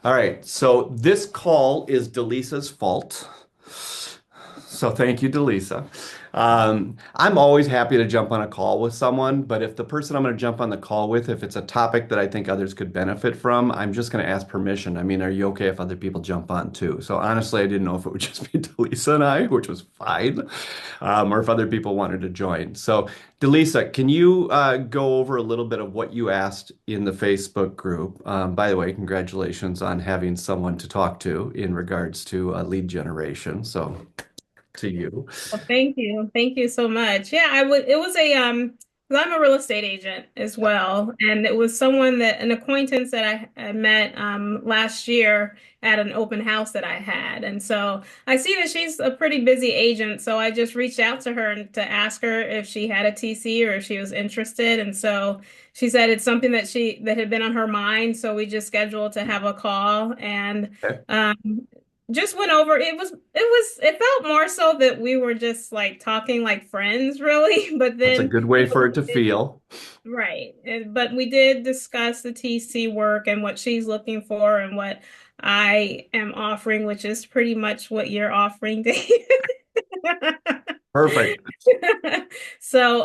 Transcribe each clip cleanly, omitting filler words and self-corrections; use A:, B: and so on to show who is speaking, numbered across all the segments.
A: All right, so this call is Delisa's fault. So thank you, Delisa. I'm always happy to jump on a call with someone, but if the person I'm going to jump on the call with, if it's a topic that I think others could benefit from, I'm just going to ask permission. I mean, are you okay if other people jump on too? So honestly, I didn't know if it would just be Delisa and I, which was fine, or if other people wanted to join. So Delisa, can you go over a little bit of what you asked in the Facebook group? By the way, congratulations on having someone to talk to in regards to lead generation. So to you.
B: Well, thank you. Thank you so much. Yeah, I would, it was a, 'cause I'm a real estate agent as well. And it was someone that, an acquaintance that I met, last year at an open house that I had. And so I see that she's a pretty busy agent. So I just reached out to her and to ask her if she had a TC or if she was interested. And so she said it's something that had been on her mind. So we just scheduled to have a call and,
A: Okay.
B: just went over it felt more so that we were just like talking like friends really but
A: That's a
B: then
A: good way for it to feel.
B: right but we did discuss the TC work and what she's looking for and what I am offering, which is pretty much what you're offering, Dave.
A: Perfect.
B: So,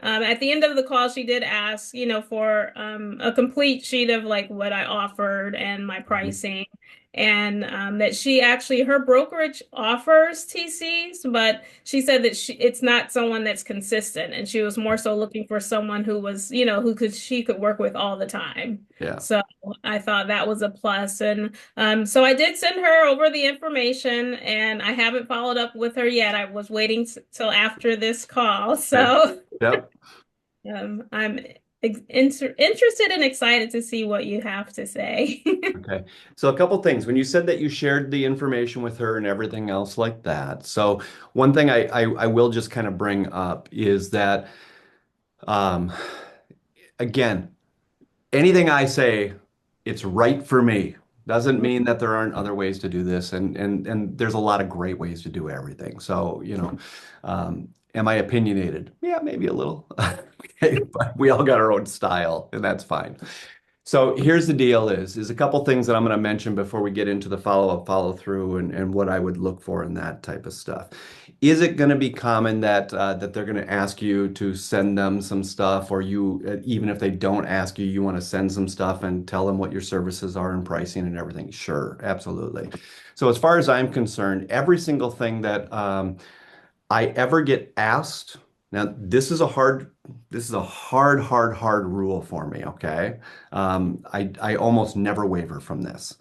B: at the end of the call, she did ask, for a complete sheet of like what I offered and my pricing, and that she actually her brokerage offers TCs, but she said that it's not someone that's consistent, and she was more so looking for someone who was, who she could work with all the time.
A: Yeah.
B: So I thought that was a plus, and so I did send her over the information and I haven't followed up with her yet. I was waiting till after this call.
A: Okay.
B: So
A: Yep.
B: I'm interested and excited to see what you have to say.
A: Okay. So a couple things. When you said that you shared the information with her and everything else like that. So one thing I will just kind of bring up is that um, again, anything I say, it's right for me. Doesn't mean that there aren't other ways to do this, and there's a lot of great ways to do everything. So, am I opinionated? Yeah, maybe a little. Okay, but we all got our own style, and that's fine. So here's the deal is a couple things that I'm going to mention before we get into the follow-up, follow through and what I would look for in that type of stuff. Is it going to be common that they're going to ask you to send them some stuff or you even if they don't ask you, you want to send some stuff and tell them what your services are and pricing and everything? Sure, absolutely. So as far as I'm concerned, every single thing that I ever get asked. Now, this is a hard rule for me, okay? I almost never waver from this.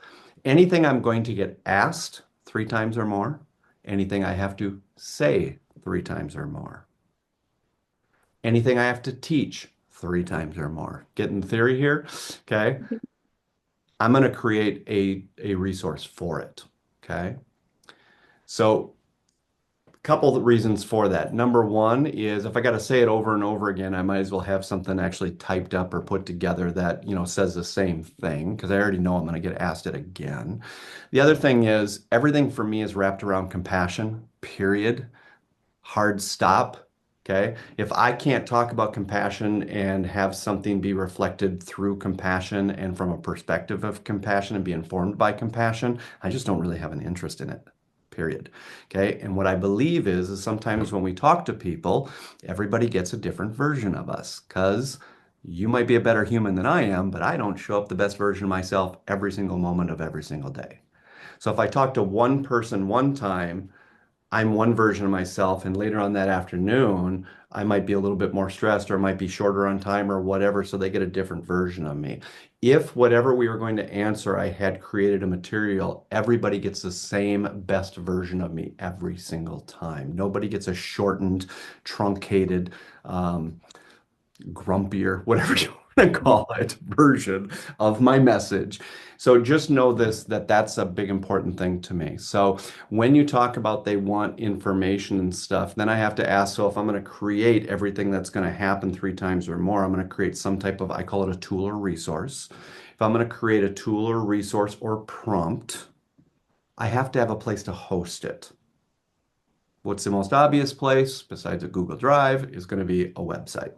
A: Anything I'm going to get asked three times or more, anything I have to say three times or more, anything I have to teach three times or more. Getting theory here, okay? I'm going to create a resource for it, okay? So couple of reasons for that. Number one is if I got to say it over and over again, I might as well have something actually typed up or put together that, says the same thing because I already know I'm going to get asked it again. The other thing is everything for me is wrapped around compassion, period. Hard stop. Okay. If I can't talk about compassion and have something be reflected through compassion and from a perspective of compassion and be informed by compassion, I just don't really have an interest in it. Period. Okay. And what I believe is sometimes when we talk to people, everybody gets a different version of us because you might be a better human than I am, but I don't show up the best version of myself every single moment of every single day. So if I talk to one person one time, I'm one version of myself, and later on that afternoon, I might be a little bit more stressed or might be shorter on time or whatever, so they get a different version of me. If whatever we were going to answer, I had created a material, everybody gets the same best version of me every single time. Nobody gets a shortened, truncated, um, grumpier, whatever you want to call it, version of my message. So just know this, that that's a big important thing to me. So when you talk about they want information and stuff, then I have to ask, so if I'm going to create everything that's going to happen three times or more, I'm going to create some type of, I call it a tool or resource. If I'm going to create a tool or resource or prompt, I have to have a place to host it. What's the most obvious place besides a Google Drive is going to be a website.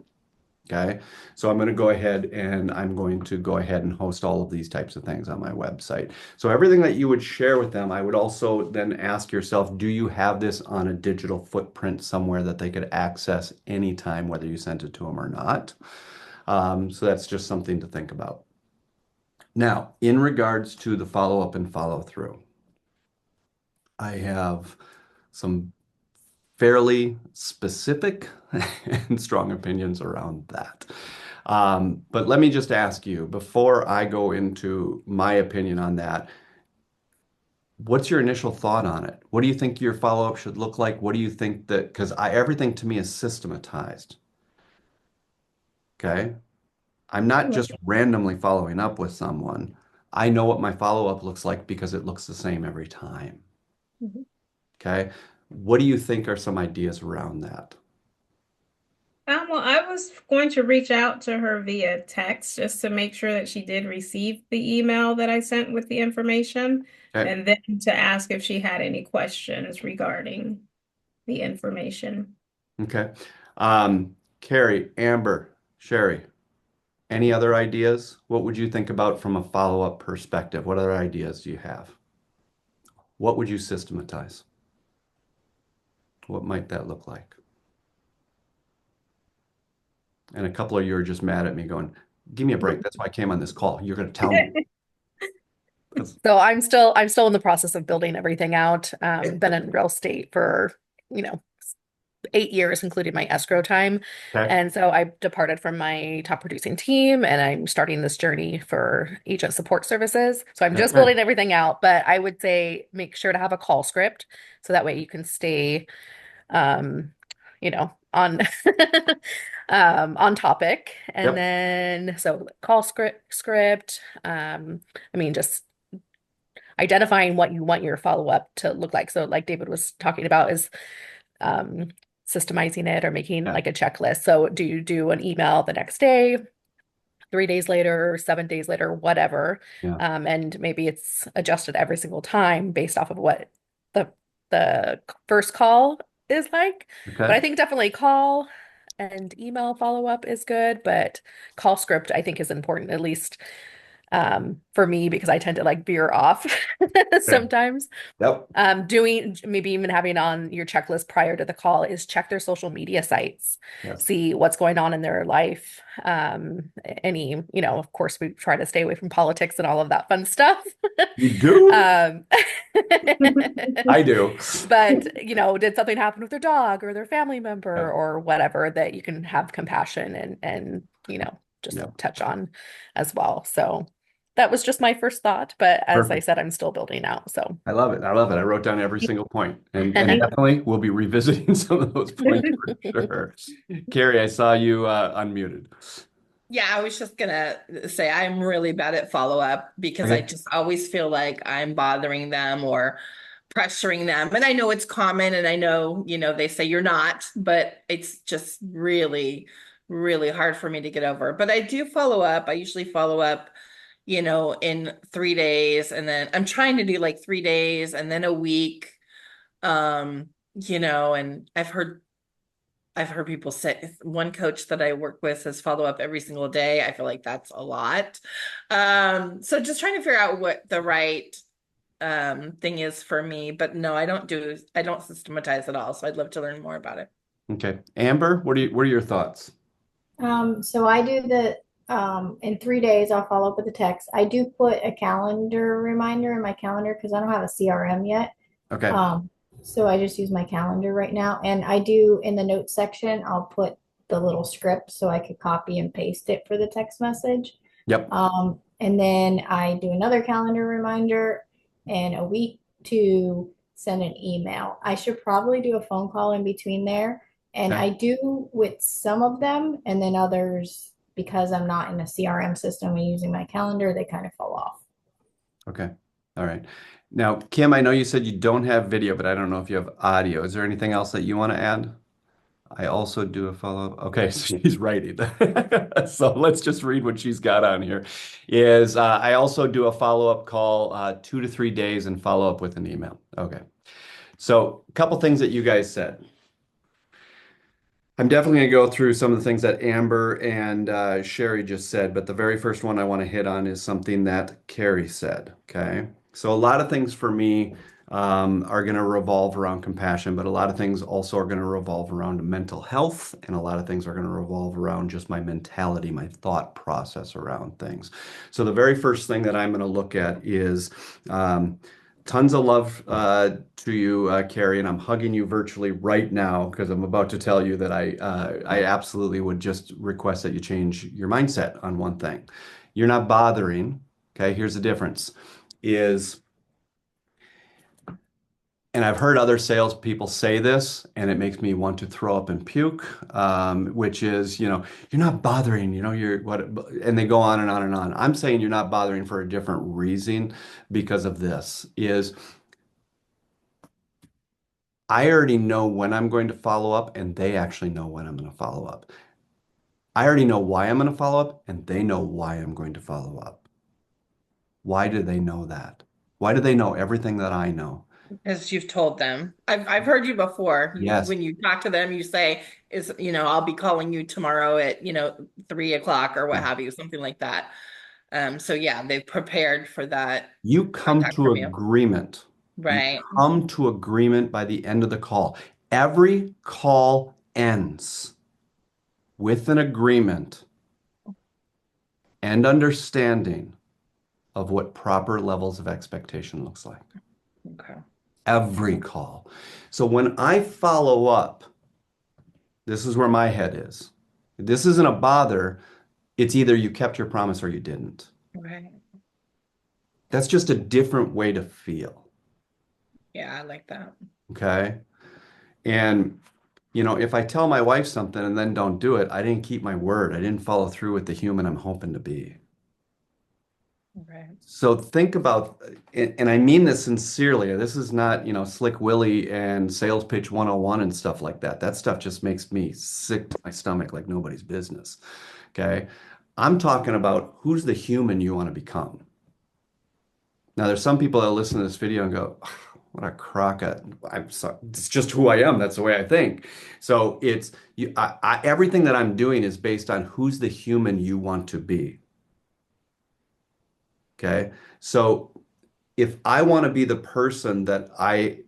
A: Okay. So I'm going to go ahead and I'm going to go ahead and host all of these types of things on my website. So everything that you would share with them, I would also then ask yourself, do you have this on a digital footprint somewhere that they could access anytime, whether you sent it to them or not? So that's just something to think about. Now, in regards to the follow up and follow through, I have some fairly specific and strong opinions around that. But let me just ask you, before I go into my opinion on that, what's your initial thought on it? What do you think your follow-up should look like? What do you think that, because everything to me is systematized, okay? I'm not
B: Right.
A: just randomly following up with someone. I know what my follow-up looks like because it looks the same every time,
B: Mhm.
A: okay? What do you think are some ideas around that?
B: Well, I was going to reach out to her via text just to make sure that she did receive the email that I sent with the information,
A: Okay,
B: and then to ask if she had any questions regarding the information.
A: okay. Carrie, Amber, Sherry, any other ideas? What would you think about from a follow-up perspective? What other ideas do you have? What would you systematize? What might that look like? And a couple of you are just mad at me going, give me a break. That's why I came on this call. You're going to tell me. That's,
C: So I'm still in the process of building everything out. Been in real estate for, you know, 8 years, including my escrow time.
A: okay.
C: And so I departed from my top producing team and I'm starting this journey for agent support services. So I'm just
A: Okay.
C: building everything out, but I would say make sure to have a call script so that way you can stay um, on on topic. And
A: Yep.
C: then so call script, I mean just identifying what you want your follow-up to look like. So like David was talking about is um, systemizing it or making
A: Yeah.
C: like a checklist. So do you do an email the next day, 3 days later, 7 days later, whatever.
A: Yeah.
C: And maybe it's adjusted every single time based off of what the the first call is like. But
A: Okay.
C: I think definitely call and email follow-up is good, but call script I think is important, at least for me, because I tend to like veer off
A: Okay.
C: sometimes.
A: Yep.
C: Doing maybe even having on your checklist prior to the call is check their social media sites,
A: Yes.
C: see what's going on in their life. Of course, we try to stay away from politics and all of that fun stuff.
A: You do?
C: Um,
A: I do.
C: but, did something happen with their dog or their family member
A: Yep.
C: or whatever that you can have compassion and just
A: Yep.
C: touch on as well. So that was just my first thought, but as I
A: Perfect.
C: said, I'm still building out. So
A: I love it. I love it. I wrote down every single point, and
B: Thank
A: definitely we'll be revisiting some of those points for sure. Carrie, I saw you unmuted.
D: Yeah, I was just gonna say I'm really bad at follow up because I
A: Okay.
D: just always feel like I'm bothering them or pressuring them. And I know it's common and I know, they say you're not, but it's just really, really hard for me to get over. But I do follow up. I usually follow up, in 3 days. And then I'm trying to do like 3 days and then a week. And I've heard people say one coach that I work with says follow up every single day. I feel like that's a lot. So just trying to figure out what the right thing is for me. But no, I don't systematize at all. So I'd love to learn more about it.
A: Okay. Amber, what are your thoughts?
E: So I do in 3 days, I'll follow up with a text. I do put a calendar reminder in my calendar because I don't have a CRM yet.
A: Okay.
E: Um, so I just use my calendar right now. And I do in the notes section, I'll put the little script so I could copy and paste it for the text message.
A: Yep.
E: And then I do another calendar reminder and a week to send an email. I should probably do a phone call in between there. And
A: Okay.
E: I do with some of them, and then others, because I'm not in a CRM system and using my calendar, they kind of fall off.
A: Okay. All right. Now, Kim, I know you said you don't have video, but I don't know if you have audio. Is there anything else that you want to add? I also do a follow-up. Okay, so she's writing. So let's just read what she's got on here. Is I also do a follow-up call 2 to 3 days and follow up with an email. Okay. So a couple things that you guys said. I'm definitely going to go through some of the things that Amber and Sherry just said, but the very first one I want to hit on is something that Carrie said. Okay. So a lot of things for me are going to revolve around compassion, but a lot of things also are going to revolve around mental health, and a lot of things are going to revolve around just my mentality, my thought process around things. So the very first thing that I'm going to look at is um, tons of love to you, Carrie, and I'm hugging you virtually right now because I'm about to tell you that I absolutely would just request that you change your mindset on one thing. You're not bothering. Okay, here's the difference. Is And I've heard other salespeople say this, and it makes me want to throw up and puke, which is, you're not bothering, you're what, and they go on and on and on. I'm saying you're not bothering for a different reason because of this, is I already know when I'm going to follow up, and they actually know when I'm going to follow up. I already know why I'm going to follow up, and they know why I'm going to follow up. Why do they know that? Why do they know everything that I know?
D: As you've told them. I've heard you before.
A: Yes.
D: When you talk to them, you say, I'll be calling you tomorrow at, 3 o'clock or what have you, something like that. So yeah, they've prepared for that
A: You come
D: contact
A: to
D: from you.
A: agreement. You
D: Right.
A: come to agreement by the end of the call. Every call ends with an agreement and understanding of what proper levels of expectation looks like.
D: Okay.
A: Every call. So when I follow up, this is where my head is. This isn't a bother. It's either you kept your promise or you didn't.
D: Right.
A: That's just a different way to feel.
D: Yeah, I like that.
A: Okay. And, if I tell my wife something and then don't do it, I didn't keep my word. I didn't follow through with the human I'm hoping to be.
D: Right.
A: So think about, and I mean this sincerely. This is not, Slick Willie and sales pitch 101 and stuff like that. That stuff just makes me sick to my stomach like nobody's business. Okay. I'm talking about who's the human you want to become. Now, there's some people that listen to this video and go, what a crock of, I'm sorry, it's just who I am. That's the way I think. So it's you, everything that I'm doing is based on who's the human you want to be. Okay. So if I want to be the person that I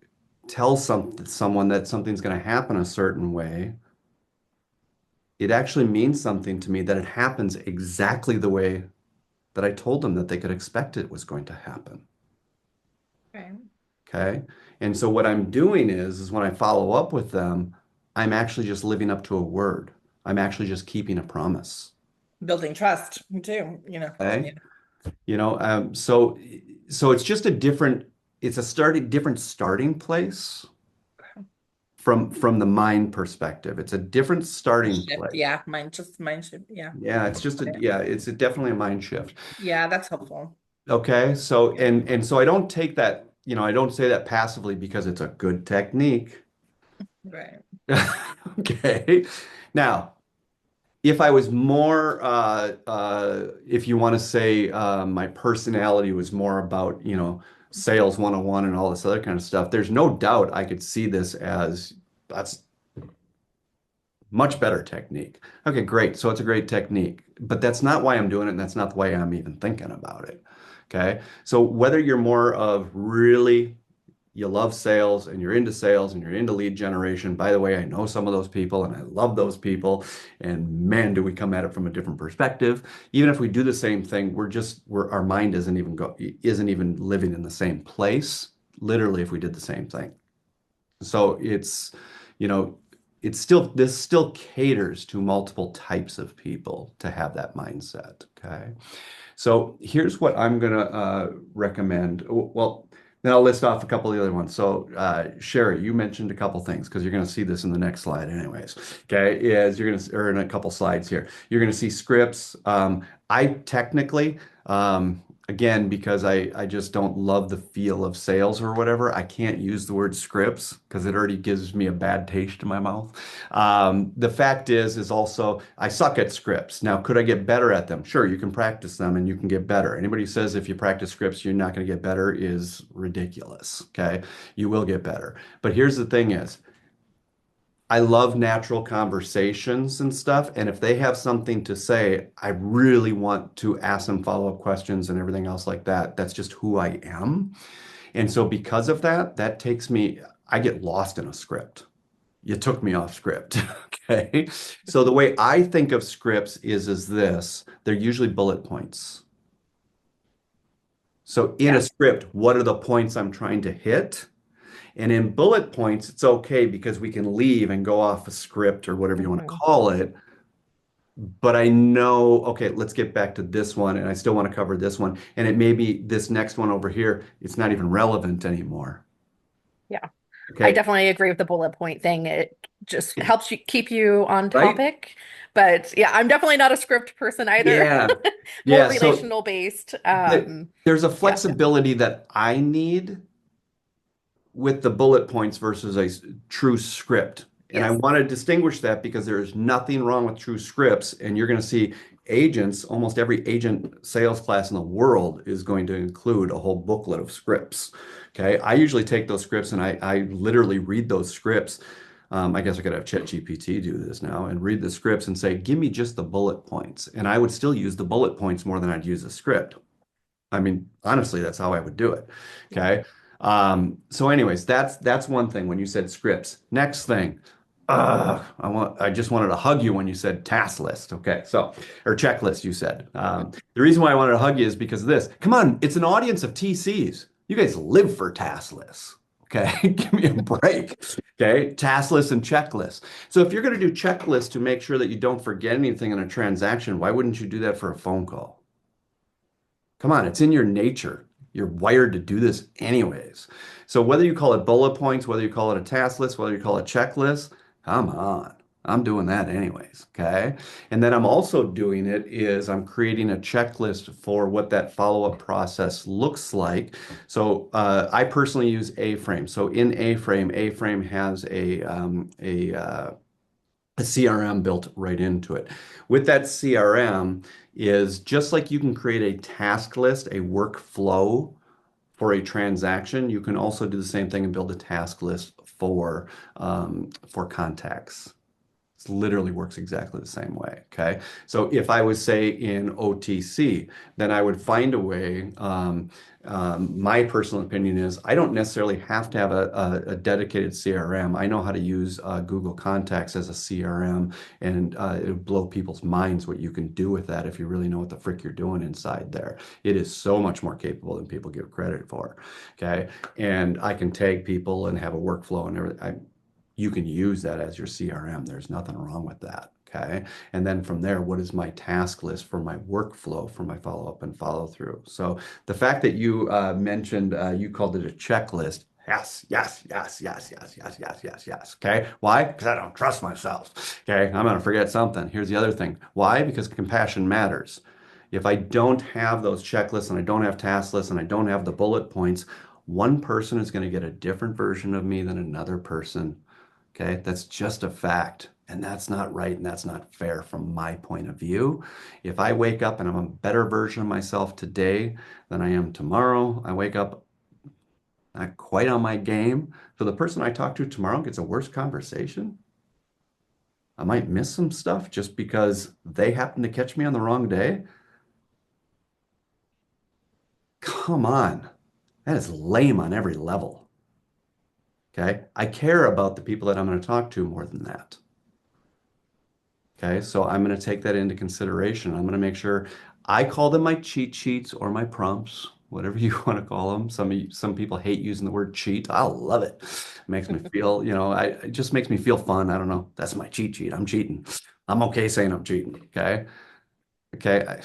A: tell someone that something's going to happen a certain way, it actually means something to me that it happens exactly the way that I told them that they could expect it was going to happen.
D: Right.
A: Okay. And so what I'm doing is when I follow up with them, I'm actually just living up to a word. I'm actually just keeping a promise.
D: Building trust too,
A: Okay.
D: Yeah.
A: So it's just it's a different starting place from the mind perspective. It's a different starting
D: Shift.
A: place.
D: Yeah. Mind shift. Yeah.
A: Yeah, it's definitely a mind shift.
D: Yeah, that's helpful.
A: Okay. So and so I don't take that, I don't say that passively because it's a good technique.
D: Right.
A: Okay. Now, if I was more, if you want to say my personality was more about, sales 101 and all this other kind of stuff, there's no doubt I could see this as that's much better technique. Okay, great. So it's a great technique, but that's not why I'm doing it, and that's not the way I'm even thinking about it. Okay. So whether you're more of really you love sales and you're into sales and you're into lead generation. By the way, I know some of those people and I love those people. And man, do we come at it from a different perspective. Even if we do the same thing, our mind isn't even living in the same place. Literally, if we did the same thing. So you know, this still caters to multiple types of people to have that mindset. Okay. So here's what I'm going to recommend. Well, then I'll list off a couple of the other ones. So Sherry, you mentioned a couple things because you're going to see this in the next slide anyways. Okay, or in a couple slides here. You're going to see scripts. I technically, again, because I just don't love the feel of sales or whatever, I can't use the word scripts because it already gives me a bad taste in my mouth. The fact is also I suck at scripts. Now, could I get better at them? Sure, you can practice them and you can get better. Anybody who says if you practice scripts, you're not going to get better is ridiculous. Okay, you will get better. But here's the thing is, I love natural conversations and stuff. And if they have something to say, I really want to ask them follow-up questions and everything else like that. That's just who I am. And so because of that, that takes me, I get lost in a script. You took me off script. Okay. So the way I think of scripts is this, they're usually bullet points. So in a
C: Yeah.
A: script, what are the points I'm trying to hit? And in bullet points, it's okay because we can leave and go off a script or whatever you want to
C: Hmm.
A: call it. But I know, okay, let's get back to this one, and I still want to cover this one. And it may be this next one over here, it's not even relevant anymore.
C: Yeah. I
A: Okay.
C: definitely agree with the bullet point thing. It just helps you keep you on
A: Right?
C: topic. But yeah, I'm definitely not a script person either.
A: Yeah.
C: More
A: Yeah. So
C: relational based.
A: there's a
C: Yeah.
A: flexibility that I need with the bullet points versus a true script. And I
C: Yes.
A: want to distinguish that because there is nothing wrong with true scripts. And you're going to see agents, almost every agent sales class in the world is going to include a whole booklet of scripts. Okay. I usually take those scripts and I literally read those scripts. I guess I could have ChatGPT do this now and read the scripts and say, give me just the bullet points. And I would still use the bullet points more than I'd use a script. I mean, honestly, that's how I would do it.
C: Yeah.
A: Okay. So anyways, that's one thing when you said scripts. Next thing, I just wanted to hug you when you said task list. Okay. So, or checklist, you said. The reason why I wanted to hug you is because of this. Come on, it's an audience of TCs. You guys live for task lists. Okay. Give me a break. Okay. Task lists and checklists. So if you're going to do checklists to make sure that you don't forget anything in a transaction, why wouldn't you do that for a phone call? Come on, it's in your nature. You're wired to do this anyways. So whether you call it bullet points, whether you call it a task list, whether you call it checklist, come on. I'm doing that anyways, okay? And then I'm also doing it is I'm creating a checklist for what that follow-up process looks like. So I personally use A-Frame. So in A-Frame, A-Frame has a CRM built right into it. With that CRM is just like you can create a task list, a workflow for a transaction, you can also do the same thing and build a task list for contacts. It literally works exactly the same way. Okay. So if I was, say, in OTC, then I would find a way. My personal opinion is I don't necessarily have to have a dedicated CRM. I know how to use Google Contacts as a CRM, and it'll blow people's minds what you can do with that if you really know what the frick you're doing inside there. It is so much more capable than people give credit for. Okay. And I can tag people and have a workflow and everything. You can use that as your CRM. There's nothing wrong with that. Okay. And then from there, what is my task list for my workflow for my follow up and follow through? So the fact that you mentioned you called it a checklist. Yes, yes, yes, yes, yes, yes, yes, yes, yes. Okay. Why? Because I don't trust myself. Okay. I'm going to forget something. Here's the other thing. Why? Because compassion matters. If I don't have those checklists and I don't have task lists and I don't have the bullet points, one person is going to get a different version of me than another person. Okay, that's just a fact. And that's not right and that's not fair from my point of view. If I wake up and I'm a better version of myself today than I am tomorrow, I wake up not quite on my game. So the person I talk to tomorrow gets a worse conversation. I might miss some stuff just because they happen to catch me on the wrong day. Come on. That is lame on every level. Okay. I care about the people that I'm going to talk to more than that. Okay, so I'm going to take that into consideration. I'm going to make sure I call them my cheat sheets or my prompts, whatever you want to call them. Some people hate using the word cheat. I love it. It makes me feel, it just makes me feel fun. I don't know. That's my cheat sheet. I'm cheating. I'm okay saying I'm cheating. Okay. Okay.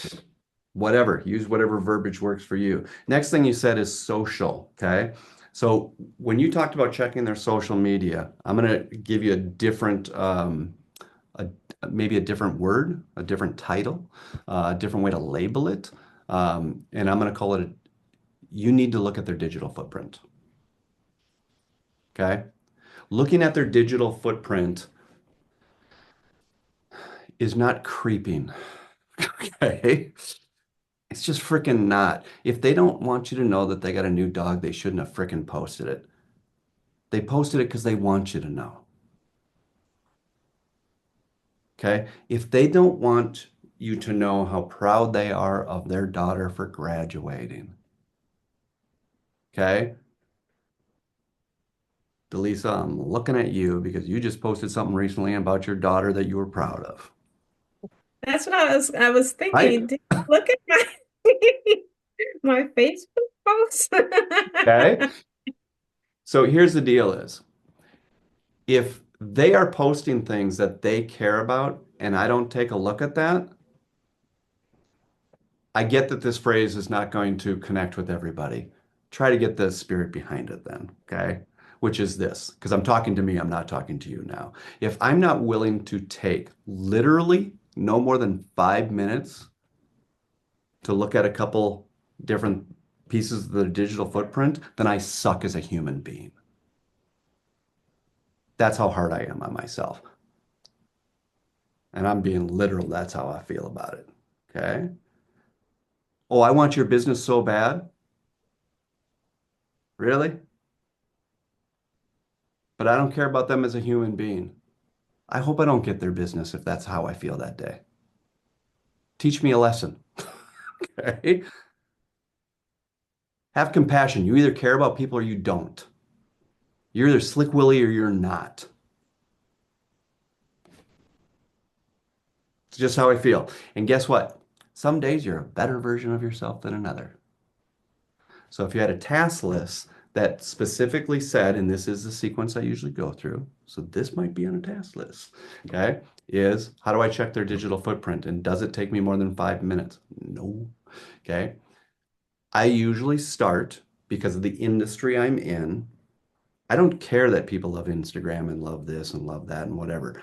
A: Whatever. Use whatever verbiage works for you. Next thing you said is social. Okay. So when you talked about checking their social media, I'm going to give you a different a, maybe a different word, a different title, a different way to label it. And I'm going to call it you need to look at their digital footprint. Okay. Looking at their digital footprint is not creeping. Okay. It's just freaking not. If they don't want you to know that they got a new dog, they shouldn't have freaking posted it. They posted it because they want you to know. Okay. If they don't want you to know how proud they are of their daughter for graduating, okay. Delisa, I'm looking at you because you just posted something recently about your daughter that you were proud of.
B: That's what I was
A: Right?
B: thinking. Did you look at my my Facebook post?
A: Okay. So here's the deal is if they are posting things that they care about and I don't take a look at that, I get that this phrase is not going to connect with everybody. Try to get the spirit behind it then, okay? Which is this, because I'm talking to me, I'm not talking to you now. If I'm not willing to take literally no more than 5 minutes to look at a couple different pieces of the digital footprint, then I suck as a human being. That's how hard I am on myself. And I'm being literal. That's how I feel about it. Okay. Oh, I want your business so bad. Really? But I don't care about them as a human being. I hope I don't get their business if that's how I feel that day. Teach me a lesson. Okay. Have compassion. You either care about people or you don't. You're either slick willy or you're not. It's just how I feel. And guess what? Some days you're a better version of yourself than another. So if you had a task list that specifically said, and this is the sequence I usually go through, so this might be on a task list, okay, is how do I check their digital footprint? And does it take me more than 5 minutes? No. Okay. I usually start because of the industry I'm in. I don't care that people love Instagram and love this and love that and whatever.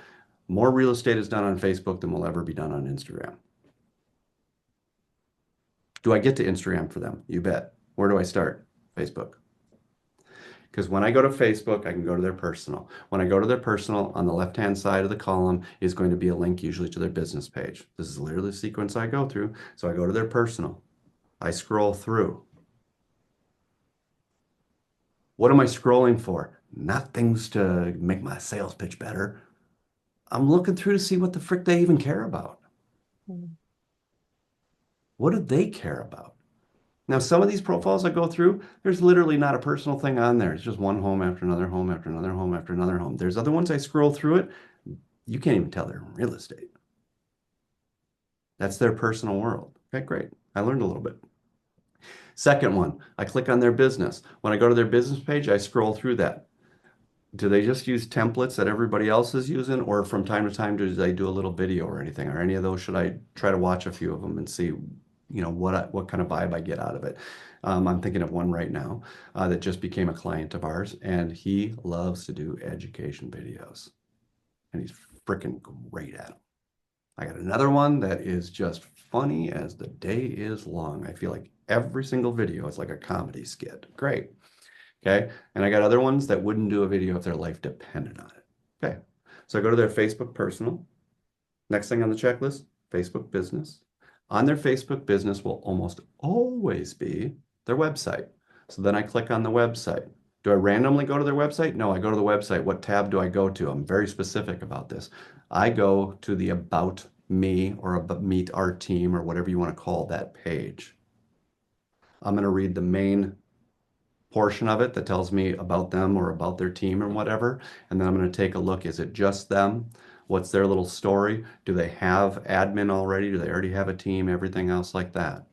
A: More real estate is done on Facebook than will ever be done on Instagram. Do I get to Instagram for them? You bet. Where do I start? Facebook. Because when I go to Facebook, I can go to their personal. When I go to their personal, on the left-hand side of the column is going to be a link usually to their business page. This is literally the sequence I go through. So I go to their personal. I scroll through. What am I scrolling for? Not things to make my sales pitch better. I'm looking through to see what the frick they even care about.
C: Mhm.
A: What do they care about? Now, some of these profiles I go through, there's literally not a personal thing on there. It's just one home after another home after another home after another home. There's other ones I scroll through it. You can't even tell they're in real estate. That's their personal world. Okay, great. I learned a little bit. Second one, I click on their business. When I go to their business page, I scroll through that. Do they just use templates that everybody else is using, or from time to time do they do a little video or anything? Or any of those, should I try to watch a few of them and see, what kind of vibe I get out of it? I'm thinking of one right now that just became a client of ours, and he loves to do education videos, and he's freaking great at them. I got another one that is just funny as the day is long. I feel like every single video is like a comedy skit. Great. Okay. And I got other ones that wouldn't do a video if their life depended on it. Okay. So I go to their Facebook personal. Next thing on the checklist, Facebook business. On their Facebook business will almost always be their website. So then I click on the website. Do I randomly go to their website? No, I go to the website. What tab do I go to? I'm very specific about this. I go to the About Me or about Meet Our Team or whatever you want to call that page. I'm going to read the main portion of it that tells me about them or about their team or whatever. And then I'm going to take a look. Is it just them? What's their little story? Do they have admin already? Do they already have a team? Everything else like that.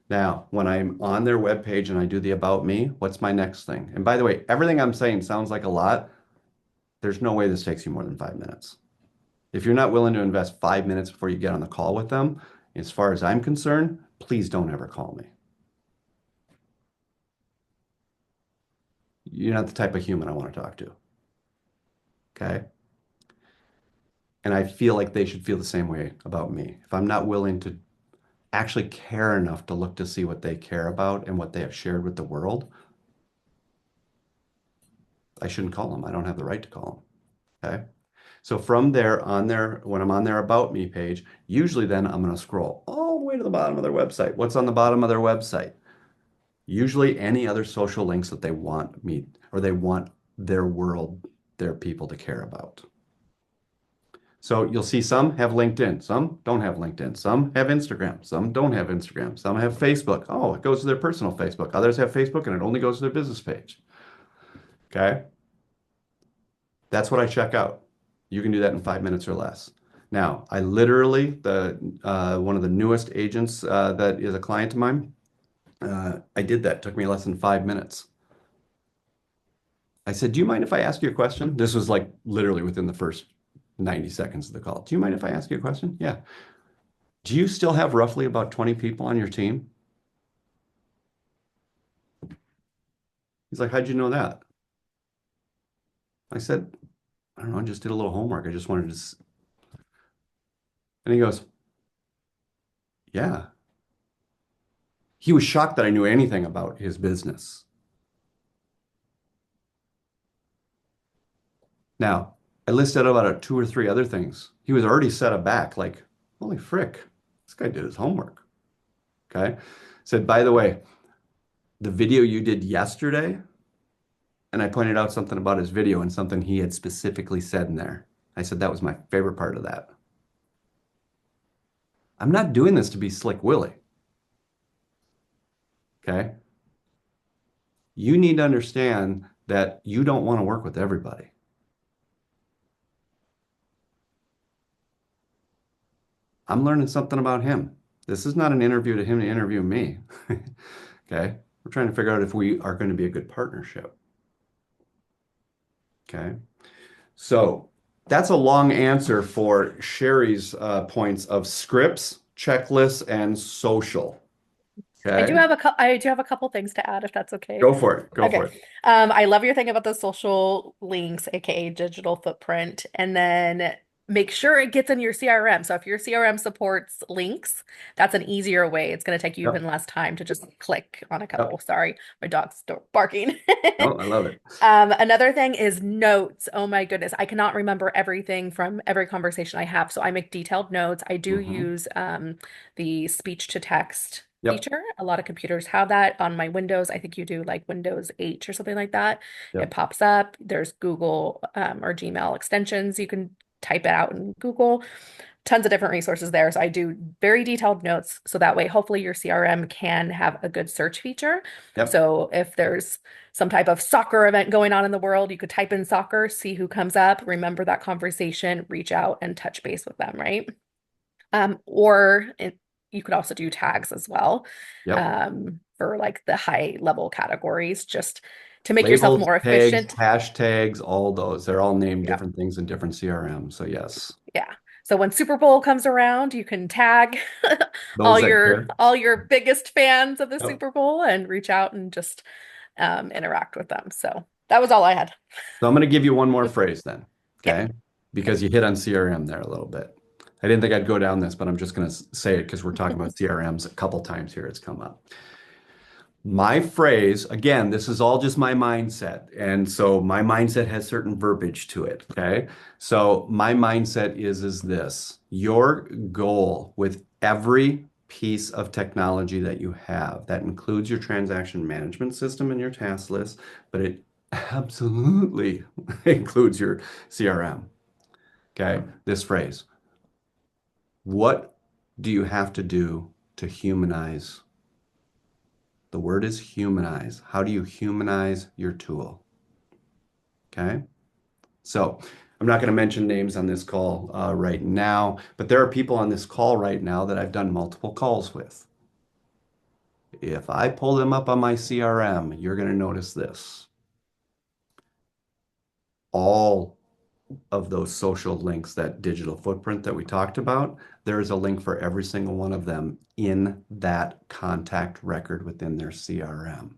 A: Now, when I'm on their webpage and I do the About Me, what's my next thing? And by the way, everything I'm saying sounds like a lot. There's no way this takes you more than 5 minutes. If you're not willing to invest 5 minutes before you get on the call with them, as far as I'm concerned, please don't ever call me. You're not the type of human I want to talk to. Okay. And I feel like they should feel the same way about me. If I'm not willing to actually care enough to look to see what they care about and what they have shared with the world, I shouldn't call them. I don't have the right to call them. Okay. So from there on there, when I'm on their About Me page, usually then I'm going to scroll all the way to the bottom of their website. What's on the bottom of their website? Usually any other social links that they want me or they want their world, their people to care about. So you'll see some have LinkedIn, some don't have LinkedIn, some have Instagram, some don't have Instagram, some have Facebook. Oh, it goes to their personal Facebook. Others have Facebook and it only goes to their business page. Okay. That's what I check out. You can do that in 5 minutes or less. Now, I literally, the one of the newest agents that is a client of mine, I did that. It took me less than 5 minutes. I said, "Do you mind if I ask you a question?" This was like literally within the first 90 seconds of the call. "Do you mind if I ask you a question?" "Yeah." "Do you still have roughly about 20 people on your team?" He's like, "How'd you know that?" I said, "I don't know. I just did a little homework. I just wanted to." And he goes, "Yeah." He was shocked that I knew anything about his business. Now, I listed about two or three other things. He was already set aback, like, holy frick, this guy did his homework. Okay. Said, "By the way, the video you did yesterday," and I pointed out something about his video and something he had specifically said in there. I said, "That was my favorite part of that." I'm not doing this to be Slick Willie. Okay. You need to understand that you don't want to work with everybody. I'm learning something about him. This is not an interview to him to interview me. Okay. We're trying to figure out if we are going to be a good partnership. Okay. So that's a long answer for Sherry's points of scripts, checklists, and social. Okay.
C: I do have a couple things to add if that's okay.
A: Go for it. Go
C: Okay.
A: for it.
C: I love your thing about the social links, aka digital footprint, and then make sure it gets in your CRM. So if your CRM supports links, that's an easier way. It's going to take you even
A: Yep.
C: less time to just click on a couple.
A: Yep.
C: Sorry, my dog's barking.
A: No, I love it.
C: Another thing is notes. Oh my goodness. I cannot remember everything from every conversation I have. So I make detailed notes. I do
A: Hmm.
C: use the speech to text
A: Yep.
C: feature. A lot of computers have that on my Windows. I think you do like Windows 8 or something like that. It
A: Yep.
C: pops up. There's Google or Gmail extensions. You can type it out in Google. Tons of different resources there. So I do very detailed notes. So that way, hopefully, your CRM can have a good search feature.
A: Yep.
C: So if there's some type of soccer event going on in the world, you could type in soccer, see who comes up, remember that conversation, reach out and touch base with them, right? You could also do tags as well,
A: Yep.
C: for like the high level categories, just to make yourself
A: Labels,
C: more
A: tags,
C: efficient.
A: hashtags, all those. They're all named
C: Yeah.
A: different things in different CRMs. So yes,
C: Yeah. So when Super Bowl comes around, you can tag
A: those that care.
C: all your biggest fans of the
A: Yep.
C: Super Bowl and reach out and just interact with them. So that was all I had.
A: So I'm going to give you one more phrase then.
C: Okay.
A: Okay. Because you hit on CRM there a little bit. I didn't think I'd go down this, but I'm just going to say it because we're talking about CRMs a couple times here. It's come up. My phrase, again, this is all just my mindset. And so my mindset has certain verbiage to it. Okay. So my mindset is this: your goal with every piece of technology that you have, that includes your transaction management system and your task list, but it absolutely includes your CRM. Okay. This phrase: what do you have to do to humanize? The word is humanize. How do you humanize your tool? Okay. So I'm not going to mention names on this call right now, but there are people on this call right now that I've done multiple calls with. If I pull them up on my CRM, you're going to notice this. All of those social links, that digital footprint that we talked about, there is a link for every single one of them in that contact record within their CRM.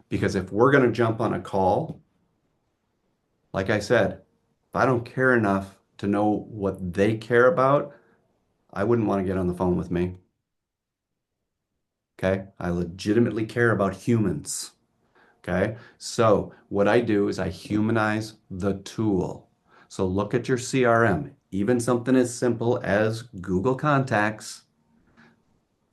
A: Because if we're going to jump on a call, like I said, if I don't care enough to know what they care about, I wouldn't want to get on the phone with me. Okay. I legitimately care about humans. Okay. So what I do is I humanize the tool. So look at your CRM, even something as simple as Google Contacts.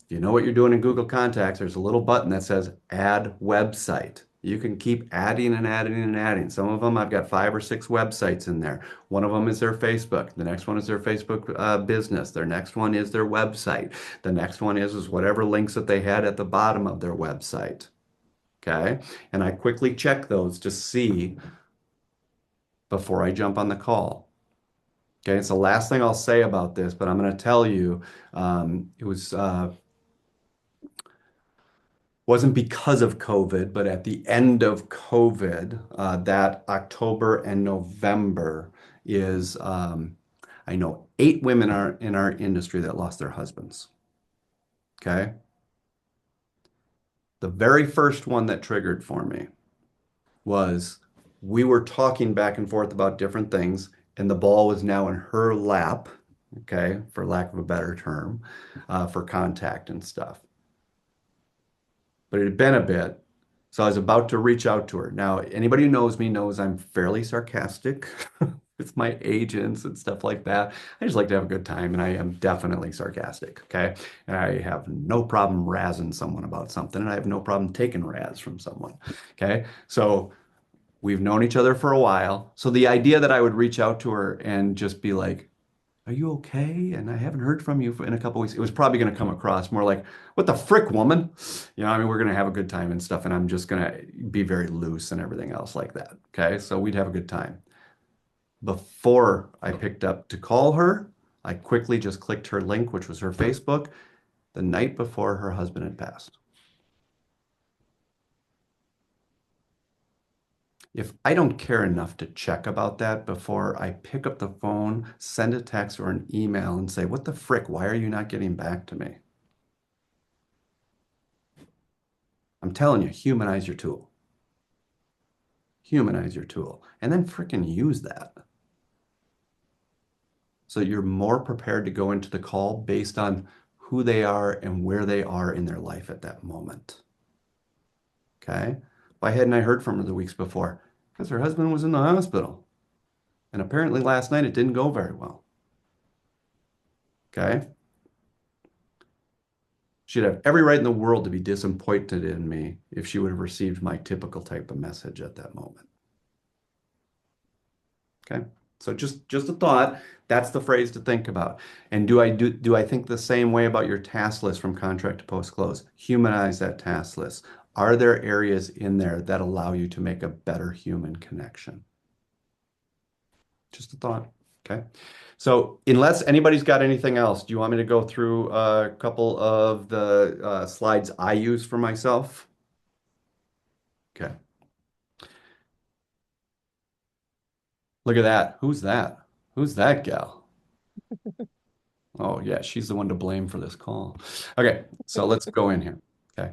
A: If you know what you're doing in Google Contacts, there's a little button that says add website. You can keep adding and adding and adding. Some of them, I've got 5 or 6 websites in there. One of them is their Facebook. The next one is their Facebook business. Their next one is their website. The next one is whatever links that they had at the bottom of their website. Okay. And I quickly check those to see before I jump on the call. Okay. It's the last thing I'll say about this, but I'm going to tell you, it wasn't because of COVID, but at the end of COVID, that October and November is, I know 8 women are in our industry that lost their husbands. Okay. The very first one that triggered for me was we were talking back and forth about different things, and the ball was now in her lap, okay, for lack of a better term, for contact and stuff. But it had been a bit. So I was about to reach out to her. Now, anybody who knows me knows I'm fairly sarcastic with my agents and stuff like that. I just like to have a good time, and I am definitely sarcastic, okay? And I have no problem razzing someone about something, and I have no problem taking razz from someone, okay? So we've known each other for a while. So the idea that I would reach out to her and just be like, are you okay? And I haven't heard from you in a couple weeks. It was probably going to come across more like, what the frick, woman? I mean, we're going to have a good time and stuff, and I'm just going to be very loose and everything else like that. Okay. So we'd have a good time. Before I picked up to call her, I quickly just clicked her link, which was her Facebook, the night before her husband had passed. If I don't care enough to check about that before I pick up the phone, send a text or an email and say, what the frick? Why are you not getting back to me? I'm telling you, humanize your tool. Humanize your tool. And then frickin' use that. So you're more prepared to go into the call based on who they are and where they are in their life at that moment. Okay? Why hadn't I heard from her the weeks before? Because her husband was in the hospital. And apparently last night it didn't go very well. Okay? She'd have every right in the world to be disappointed in me if she would have received my typical type of message at that moment. Okay. So just a thought. That's the phrase to think about. And do I think the same way about your task list from contract to post close? Humanize that task list. Are there areas in there that allow you to make a better human connection? Just a thought. Okay. So unless anybody's got anything else, do you want me to go through a couple of the slides I use for myself? Okay. Look at that. Who's that? Who's that gal? Oh, yeah, she's the one to blame for this call. Okay, so let's go in here. Okay,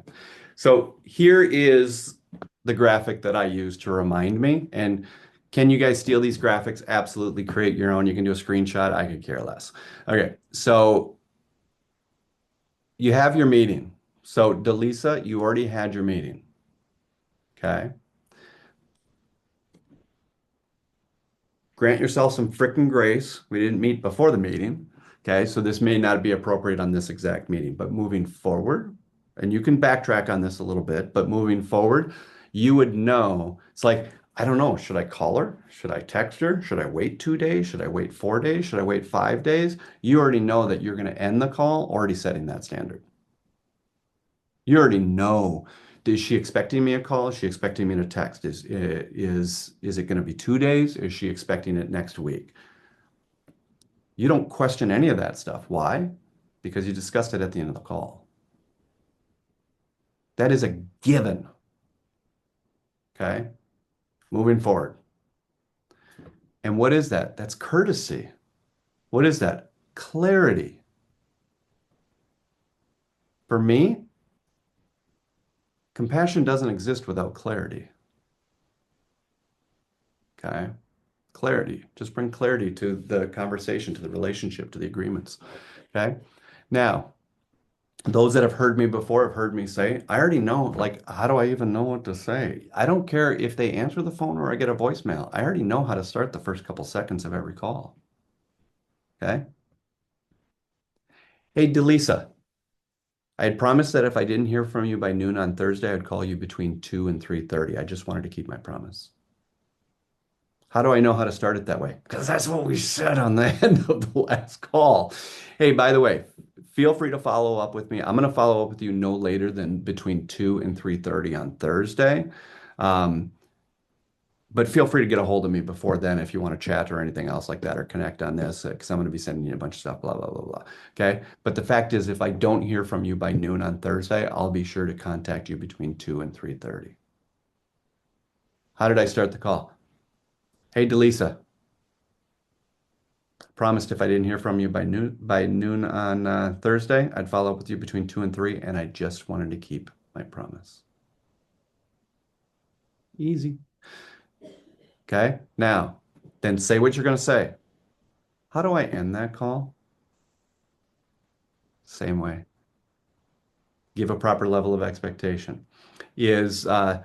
A: so here is the graphic that I use to remind me. And can you guys steal these graphics? Absolutely, create your own. You can do a screenshot. I could care less. Okay, so you have your meeting. So Delisa, you already had your meeting. Okay. Grant yourself some frickin' grace. We didn't meet before the meeting. Okay, so this may not be appropriate on this exact meeting, but moving forward, and you can backtrack on this a little bit, but moving forward, you would know. It's like, I don't know, should I call her? Should I text her? Should I wait 2 days? Should I wait 4 days? Should I wait 5 days? You already know that you're going to end the call already setting that standard. You already know. Is she expecting me a call? Is she expecting me to text? Is it going to be 2 days? Is she expecting it next week? You don't question any of that stuff. Why? Because you discussed it at the end of the call. That is a given. Okay. Moving forward. And what is that? That's courtesy. What is that? Clarity. For me, compassion doesn't exist without clarity. Okay. Clarity. Just bring clarity to the conversation, to the relationship, to the agreements. Okay. Now, those that have heard me before have heard me say, I already know, like, how do I even know what to say? I don't care if they answer the phone or I get a voicemail. I already know how to start the first couple seconds of every call. Okay. Hey, Delisa, I had promised that if I didn't hear from you by noon on Thursday, I'd call you between 2 and 3:30. I just wanted to keep my promise. How do I know how to start it that way? Because that's what we said on the end of the last call. Hey, by the way, feel free to follow up with me. I'm going to follow up with you no later than between 2 and 3:30 on Thursday. Um, but feel free to get a hold of me before then if you want to chat or anything else like that or connect on this because I'm going to be sending you a bunch of stuff, blah, blah, blah, blah. Okay. But the fact is, if I don't hear from you by noon on Thursday, I'll be sure to contact you between 2 and 3:30. How did I start the call? Hey, Delisa. Promised if I didn't hear from you by noon on Thursday, I'd follow up with you between 2 and 3, and I just wanted to keep my promise. Easy. Okay. Now, then say what you're going to say. How do I end that call? Same way. Give a proper level of expectation. Is I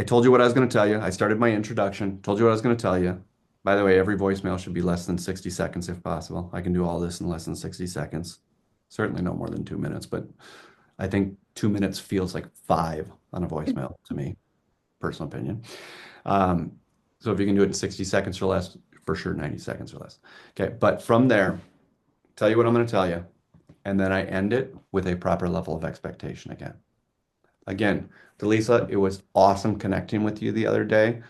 A: told you what I was going to tell you. I started my introduction, told you what I was going to tell you. By the way, every voicemail should be less than 60 seconds if possible. I can do all this in less than 60 seconds. Certainly no more than 2 minutes, but I think 2 minutes feels like five on a voicemail to me, personal opinion. Um, so if you can do it in 60 seconds or less, for sure 90 seconds or less. Okay, but from there, tell you what I'm going to tell you, and then I end it with a proper level of expectation again. Again, Delisa, it was awesome connecting with you the other day.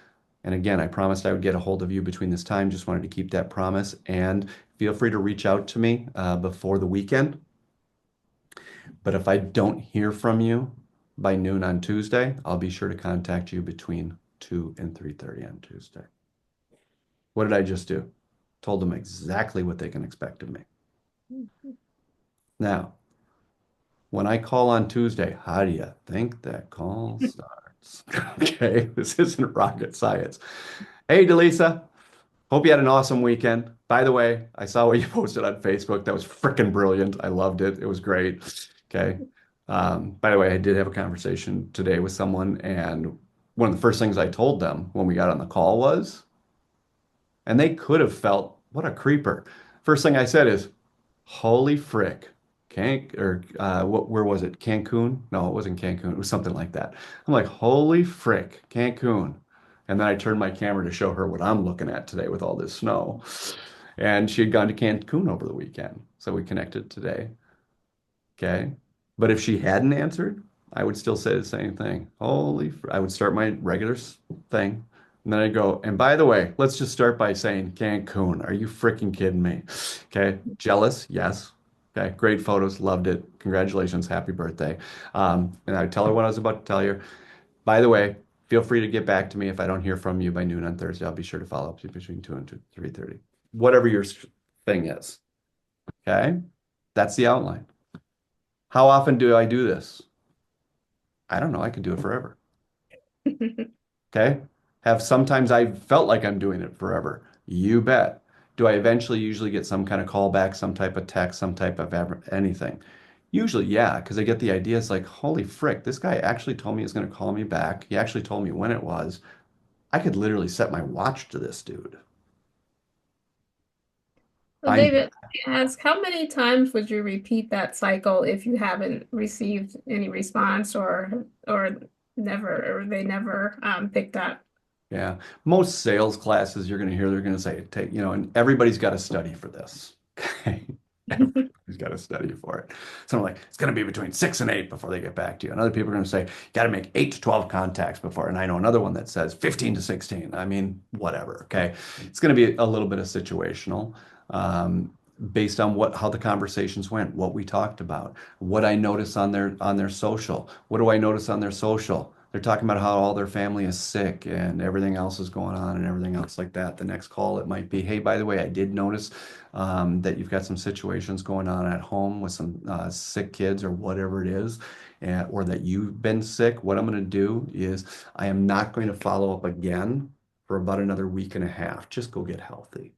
A: And again, I promised I would get a hold of you between this time. Just wanted to keep that promise. And feel free to reach out to me before the weekend. But if I don't hear from you by noon on Tuesday, I'll be sure to contact you between 2 and 3:30 on Tuesday. What did I just do? Told them exactly what they can expect of me. Now, when I call on Tuesday, how do you think that call starts? Okay, this isn't rocket science. Hey, Delisa, hope you had an awesome weekend. By the way, I saw what you posted on Facebook. That was freaking brilliant. I loved it. It was great. Okay. By the way, I did have a conversation today with someone, and one of the first things I told them when we got on the call was, and they could have felt, what a creeper. First thing I said is, holy frick. Where was it? Cancun? No, it wasn't Cancun. It was something like that. I'm like, holy frick, Cancun. And then I turned my camera to show her what I'm looking at today with all this snow. And she had gone to Cancun over the weekend. So we connected today. Okay. But if she hadn't answered, I would still say the same thing. I would start my regular thing. And then I'd go, and by the way, let's just start by saying Cancun. Are you freaking kidding me? Okay. Jealous? Yes. Okay. Great photos. Loved it. Congratulations. Happy birthday. And I'd tell her what I was about to tell you. By the way, feel free to get back to me if I don't hear from you by noon on Thursday. I'll be sure to follow up between 2 and 3:30. Whatever your thing is. Okay. That's the outline. How often do I do this? I don't know. I could do it forever. Okay. Sometimes I felt like I'm doing it forever. You bet. Do I eventually usually get some kind of callback, some type of text, some type of anything? Usually, yeah, because I get the idea. It's like, holy frick, this guy actually told me he's going to call me back. He actually told me when it was. I could literally set my watch to this dude.
B: So
A: I
B: David, ask how many times would you repeat that cycle if you haven't received any response or never or they never picked up?
A: Yeah. Most sales classes you're going to hear, they're going to say, and everybody's got to study for this. Okay. Everybody's got to study for it. So I'm like, it's going to be between 6 and 8 before they get back to you. And other people are going to say, you got to make 8 to 12 contacts before. And I know another one that says 15 to 16. I mean, whatever. Okay. It's going to be a little bit of situational. Um, Based on how the conversations went, what we talked about, what I notice on their social. What do I notice on their social? They're talking about how all their family is sick and everything else is going on and everything else like that. The next call, it might be, hey, by the way, I did notice that you've got some situations going on at home with some sick kids or whatever it is, or that you've been sick. What I'm going to do is I am not going to follow up again for about another week and a half. Just go get healthy.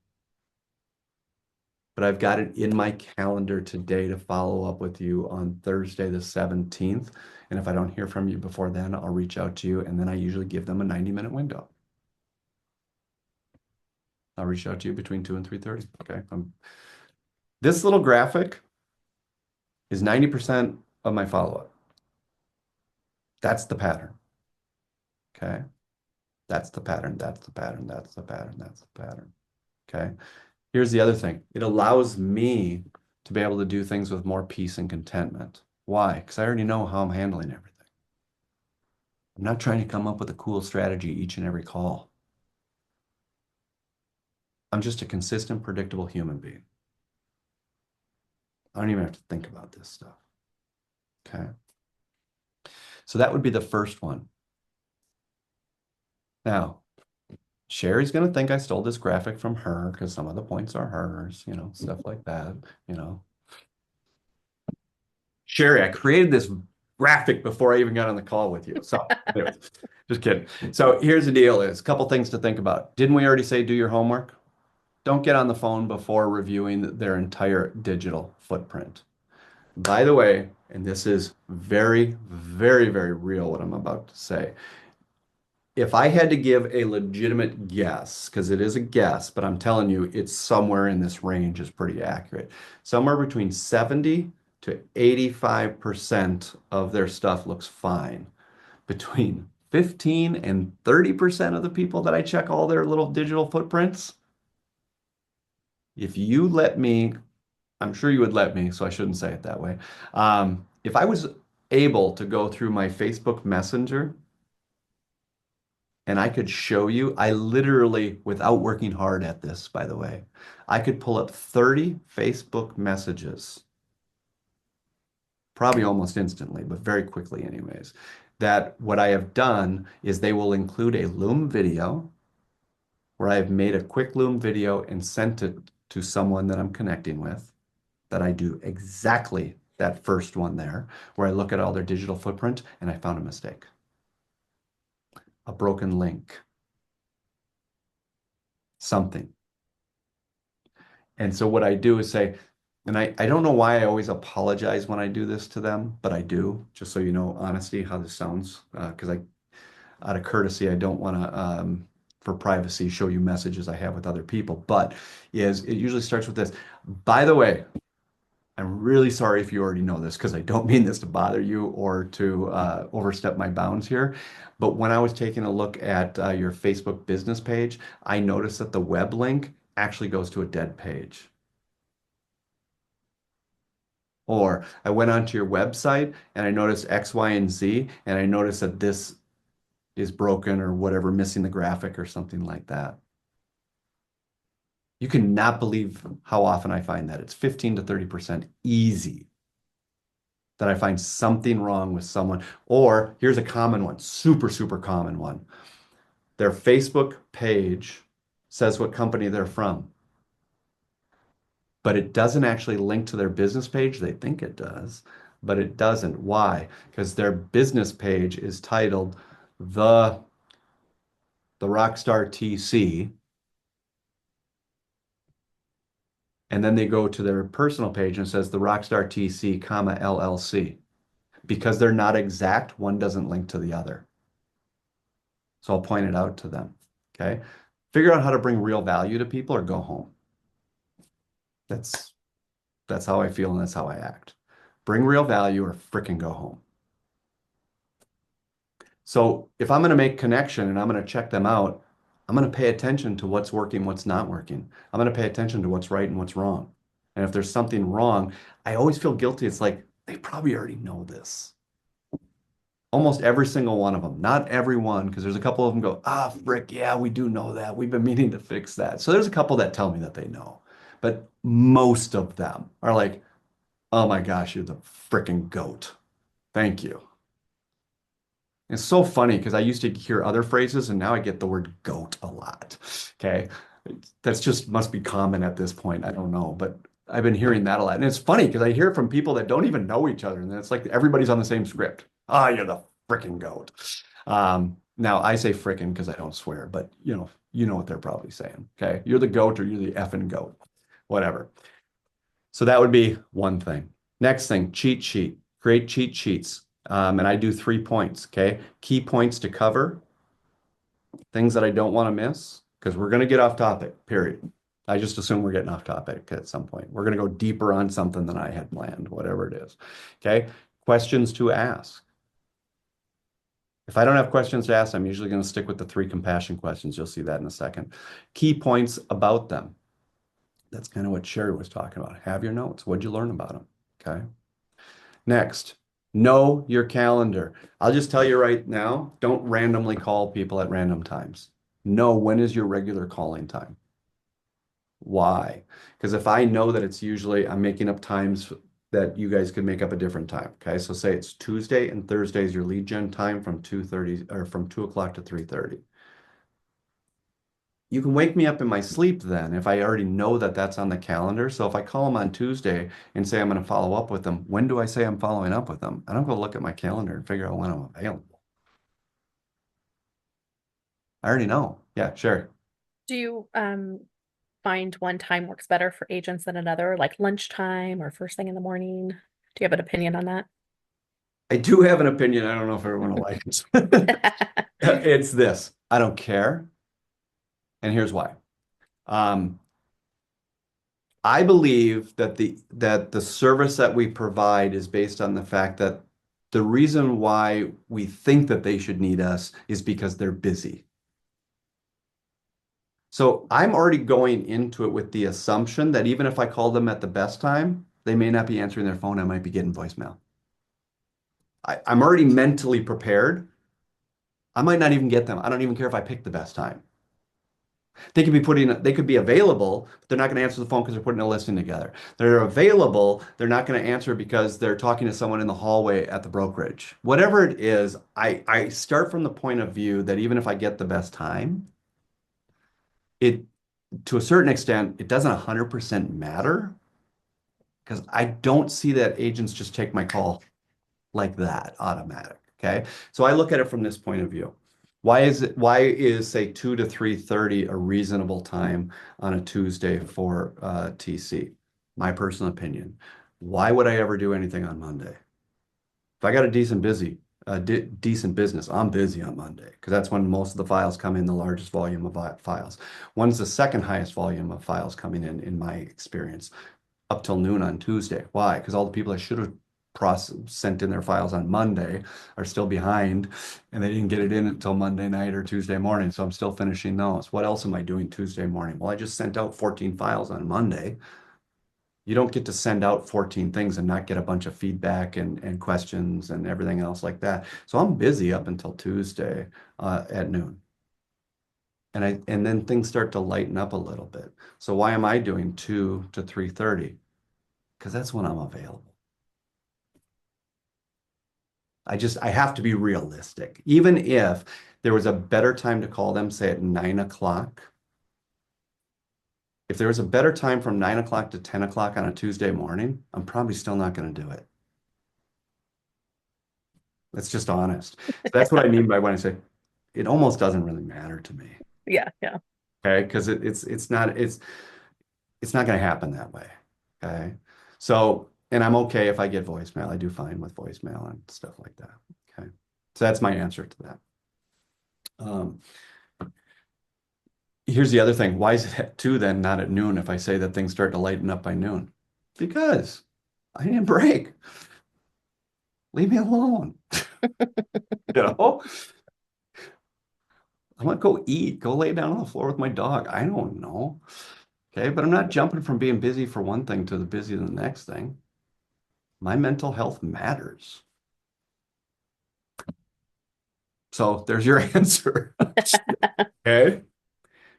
A: But I've got it in my calendar today to follow up with you on Thursday, the 17th. And if I don't hear from you before then, I'll reach out to you. And then I usually give them a 90-minute window. I'll reach out to you between 2 and 3:30. Okay. This little graphic is 90% of my follow-up. That's the pattern. Okay. That's the pattern. That's the pattern. That's the pattern. That's the pattern. Okay. Here's the other thing. It allows me to be able to do things with more peace and contentment. Why? Because I already know how I'm handling everything. I'm not trying to come up with a cool strategy each and every call. I'm just a consistent, predictable human being. I don't even have to think about this stuff. Okay. So that would be the first one. Now, Sherry's going to think I stole this graphic from her because some of the points are hers, stuff like that, you know. Sherry, I created this graphic before I even got on the call with you. So, anyways, just kidding. So here's the deal is a couple things to think about. Didn't we already say do your homework? Don't get on the phone before reviewing their entire digital footprint. By the way, and this is very, very, very real what I'm about to say. If I had to give a legitimate guess, because it is a guess, but I'm telling you, it's somewhere in this range is pretty accurate. Somewhere between 70 to 85% of their stuff looks fine. Between 15 and 30% of the people that I check all their little digital footprints, if you let me, I'm sure you would let me, so I shouldn't say it that way. If I was able to go through my Facebook Messenger and I could show you, I literally, without working hard at this, by the way, I could pull up 30 Facebook messages, probably almost instantly, but very quickly anyways, that what I have done is they will include a Loom video where I have made a quick Loom video and sent it to someone that I'm connecting with, that I do exactly that first one there, where I look at all their digital footprint and I found a mistake, a broken link, something. And so what I do is say, and I don't know why I always apologize when I do this to them, but I do, just so you know, honesty, how this sounds, because out of courtesy, I don't want to, for privacy, show you messages I have with other people. But is it usually starts with this. By the way, I'm really sorry if you already know this because I don't mean this to bother you or to overstep my bounds here. But when I was taking a look at your Facebook business page, I noticed that the web link actually goes to a dead page. Or I went onto your website and I noticed X, Y, and Z, and I noticed that this is broken or whatever, missing the graphic or something like that. You cannot believe how often I find that. It's 15 to 30% easy that I find something wrong with someone. Or here's a common one, super, super common one. Their Facebook page says what company they're from, but it doesn't actually link to their business page. They think it does, but it doesn't. Why? Because their business page is titled the Rockstar TC, and then they go to their personal page and it says the Rockstar TC, comma LLC. Because they're not exact, one doesn't link to the other. So I'll point it out to them. Okay. Figure out how to bring real value to people or go home. That's how I feel and that's how I act. Bring real value or fricking go home. So if I'm going to make connection and I'm going to check them out, I'm going to pay attention to what's working, what's not working. I'm going to pay attention to what's right and what's wrong. And if there's something wrong, I always feel guilty. It's like they probably already know this. Almost every single one of them, not every one, because there's a couple of them go, frick, yeah, we do know that. We've been meaning to fix that. So there's a couple that tell me that they know, but most of them are like, oh my gosh, you're the fricking goat. Thank you. It's so funny because I used to hear other phrases and now I get the word goat a lot. Okay. That's just must be common at this point. I don't know, but I've been hearing that a lot. And it's funny because I hear it from people that don't even know each other. And it's like everybody's on the same script. Ah, you're the fricking goat. Now I say frickin' because I don't swear, but you know what they're probably saying. Okay. You're the goat or you're the effing goat, whatever. So that would be one thing. Next thing, cheat sheet. Create cheat sheets. And I do 3 points. Okay. Key points to cover, things that I don't want to miss, because we're going to get off topic, period. I just assume we're getting off topic at some point. We're going to go deeper on something than I had planned, whatever it is. Okay. Questions to ask. If I don't have questions to ask, I'm usually going to stick with the 3 compassion questions. You'll see that in a second. Key points about them. That's kind of what Sherry was talking about. Have your notes. What'd you learn about them? Okay. Next, know your calendar. I'll just tell you right now, don't randomly call people at random times. Know when is your regular calling time. Why? Because if I know that it's usually, I'm making up times that you guys could make up a different time. Okay. So say it's Tuesday and Thursday is your lead gen time from 2:30 or from 2 o'clock to 3:30. You can wake me up in my sleep then if I already know that that's on the calendar. So if I call them on Tuesday and say I'm going to follow up with them, when do I say I'm following up with them? I don't go look at my calendar and figure out when I'm available. I already know. Yeah, sure.
C: Do you find one time works better for agents than another, like lunchtime or first thing in the morning? Do you have an opinion on that?
A: I do have an opinion. I don't know if everyone will like it. It's this. I don't care. And here's why. Um, I believe that the service that we provide is based on the fact that the reason why we think that they should need us is because they're busy. So I'm already going into it with the assumption that even if I call them at the best time, they may not be answering their phone. I might be getting voicemail. I'm already mentally prepared. I might not even get them. I don't even care if I pick the best time. They could be available, but they're not going to answer the phone because they're putting a listing together. They're available, they're not going to answer because they're talking to someone in the hallway at the brokerage. Whatever it is, I start from the point of view that even if I get the best time, it to a certain extent, it doesn't 100% matter because I don't see that agents just take my call like that automatic. Okay. So I look at it from this point of view. Why is say 2 to 3:30 a reasonable time on a Tuesday for TC? My personal opinion. Why would I ever do anything on Monday? If I got a decent business, I'm busy on Monday because that's when most of the files come in, the largest volume of files. When's the second highest volume of files coming in my experience? Up till noon on Tuesday. Why? Because all the people I should have sent in their files on Monday are still behind and they didn't get it in until Monday night or Tuesday morning. So I'm still finishing those. What else am I doing Tuesday morning? Well, I just sent out 14 files on Monday. You don't get to send out 14 things and not get a bunch of feedback and questions and everything else like that. So I'm busy up until Tuesday at noon. And then things start to lighten up a little bit. So why am I doing 2 to 3:30? Because that's when I'm available. I have to be realistic. Even if there was a better time to call them, say at 9 o'clock, if there was a better time from 9 o'clock to 10 o'clock on a Tuesday morning, I'm probably still not going to do it. That's just honest. So that's what I mean by when I say it almost doesn't really matter to me.
C: Yeah, yeah.
A: Okay. Because it's not going to happen that way. Okay. So, and I'm okay if I get voicemail. I do fine with voicemail and stuff like that. Okay. So that's my answer to that. Um, Here's the other thing. Why is it at 2 then, not at noon if I say that things start to lighten up by noon? Because I need a break. Leave me alone. You know, I want to go eat, go lay down on the floor with my dog. I don't know. Okay. But I'm not jumping from being busy for one thing to the busy the next thing. My mental health matters. So there's your answer. Okay.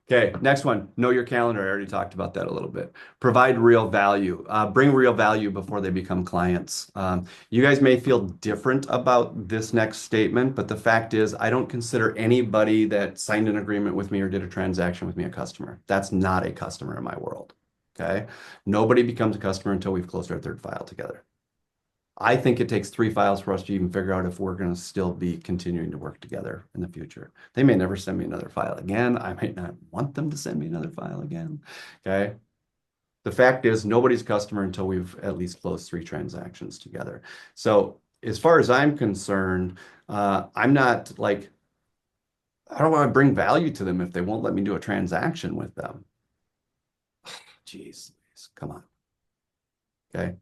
A: Okay, next one. Know your calendar. I already talked about that a little bit. Provide real value. Bring real value before they become clients. You guys may feel different about this next statement, but the fact is, I don't consider anybody that signed an agreement with me or did a transaction with me a customer. That's not a customer in my world. Okay. Nobody becomes a customer until we've closed our third file together. I think it takes 3 files for us to even figure out if we're going to still be continuing to work together in the future. They may never send me another file again. I might not want them to send me another file again. Okay. The fact is, nobody's a customer until we've at least closed 3 transactions together. So, as far as I'm concerned, I'm not like, I don't want to bring value to them if they won't let me do a transaction with them. Jeez, come on. Okay.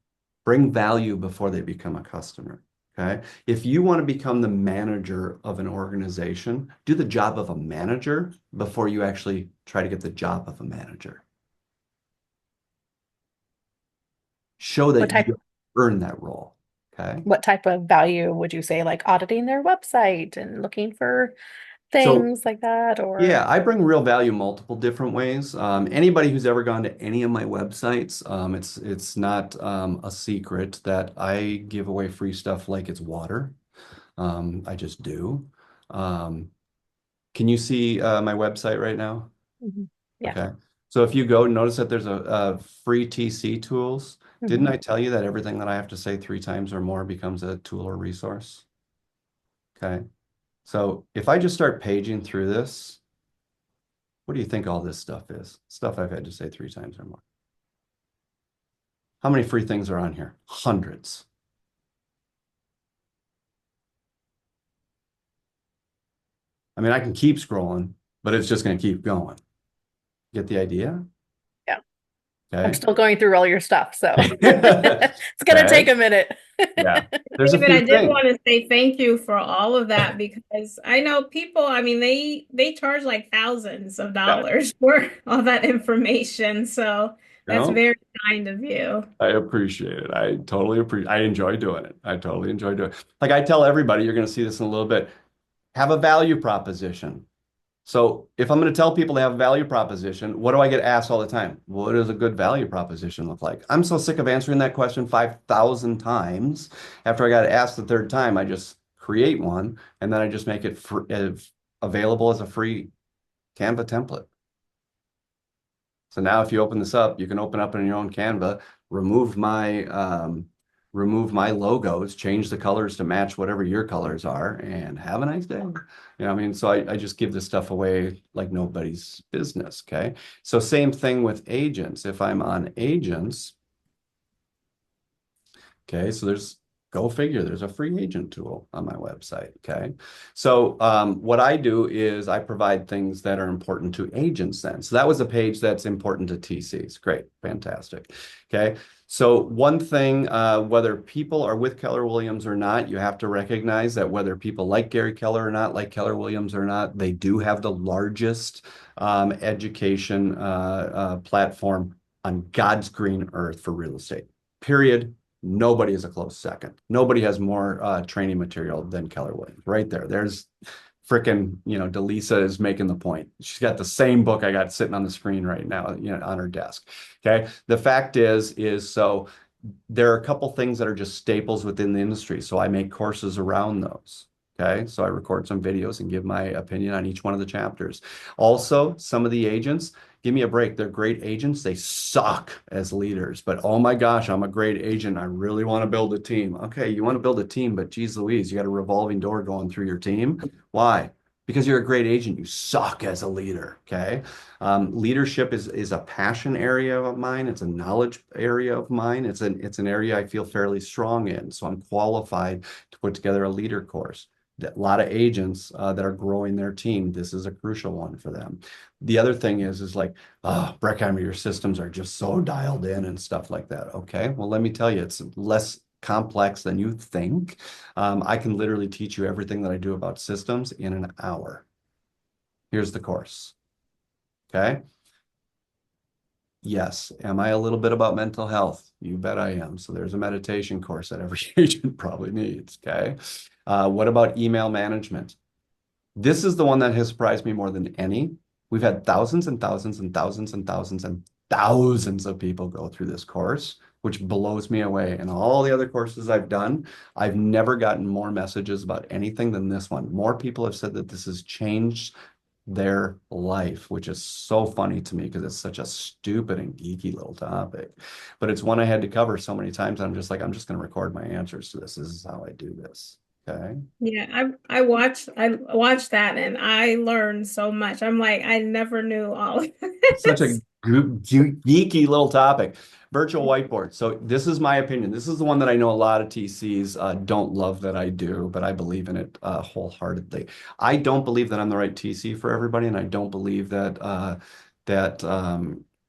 A: Bring value before they become a customer. Okay. If you want to become the manager of an organization, do the job of a manager before you actually try to get the job of a manager. Show
C: What
A: that
C: type
A: you earn that role. Okay.
C: what type of value would you say, like auditing their website and looking for
A: So
C: things like that,
A: yeah,
C: or
A: I bring real value multiple different ways. Anybody who's ever gone to any of my websites, it's not a secret that I give away free stuff like it's water. I just do. Um, can you see my website right now?
C: Mhm. Yeah.
A: Okay. So if you go, notice that there's a free TC tools. Didn't
C: Mhm.
A: I tell you that everything that I have to say 3 times or more becomes a tool or resource? Okay. So if I just start paging through this, what do you think all this stuff is? Stuff I've had to say 3 times or more. How many free things are on here? Hundreds. I mean, I can keep scrolling, but it's just going to keep going. Get the idea?
C: Yeah. I'm
A: Okay.
C: still going through all your stuff, so it's gonna take
A: Okay.
C: a minute.
A: Yeah. There's a
B: David,
A: few
B: I did
A: things.
B: want to say thank you for all of that because I know people, I mean, they charge like thousands of
A: Yeah.
B: dollars for all that information. So
A: You
B: that's
A: know,
B: very kind of you.
A: I appreciate it. I totally appreciate I enjoy doing it. I totally enjoy doing it. Like I tell everybody, you're going to see this in a little bit. Have a value proposition. So if I'm going to tell people to have a value proposition, what do I get asked all the time? What does a good value proposition look like? I'm so sick of answering that question 5,000 times. After I got asked the third time, I just create one and then I just make it available as a free Canva template. So now if you open this up, you can open up in your own Canva, remove my logos, change the colors to match whatever your colors are, and have a nice day. I mean, so I just give this stuff away like nobody's business. Okay. So same thing with agents. If I'm on agents, okay, so go figure, there's a free agent tool on my website. Okay. So what I do is I provide things that are important to agents then. So that was a page that's important to TCs. Great. Fantastic. Okay. So one thing, whether people are with Keller Williams or not, you have to recognize that whether people like Gary Keller or not, like Keller Williams or not, they do have the largest education platform on God's green earth for real estate. Period. Nobody is a close second. Nobody has more training material than Keller Williams. Right there. There's frickin', Delisa is making the point. She's got the same book I got sitting on the screen right now, on her desk. Okay. The fact is so there are a couple things that are just staples within the industry. So I make courses around those. Okay. So I record some videos and give my opinion on each one of the chapters. Also, some of the agents, give me a break. They're great agents. They suck as leaders, but oh my gosh, I'm a great agent. I really want to build a team. Okay. You want to build a team, but geez Louise, you got a revolving door going through your team. Why? Because you're a great agent. You suck as a leader. Okay. Leadership is a passion area of mine. It's a knowledge area of mine. It's an area I feel fairly strong in. So I'm qualified to put together a leader course. A lot of agents that are growing their team, this is a crucial one for them. The other thing is like, oh, Breckheimer, your systems are just so dialed in and stuff like that. Okay, well, let me tell you, it's less complex than you think. I can literally teach you everything that I do about systems in an hour. Here's the course. Okay. Yes. Am I a little bit about mental health? You bet I am. So there's a meditation course that every agent probably needs. Okay. What about email management? This is the one that has surprised me more than any. We've had thousands and thousands and thousands and thousands and thousands of people go through this course, which blows me away. And all the other courses I've done, I've never gotten more messages about anything than this one. More people have said that this has changed their life, which is so funny to me because it's such a stupid and geeky little topic. But it's one I had to cover so many times. I'm just like, I'm just going to record my answers to this. This is how I do this. Okay.
B: Yeah, I watched that and I learned so much. I'm like, I never knew all of
A: Such a
B: this.
A: geeky little topic. Virtual whiteboard. So this is my opinion. This is the one that I know a lot of TCs don't love that I do, but I believe in it wholeheartedly. I don't believe that I'm the right TC for everybody, and I don't believe that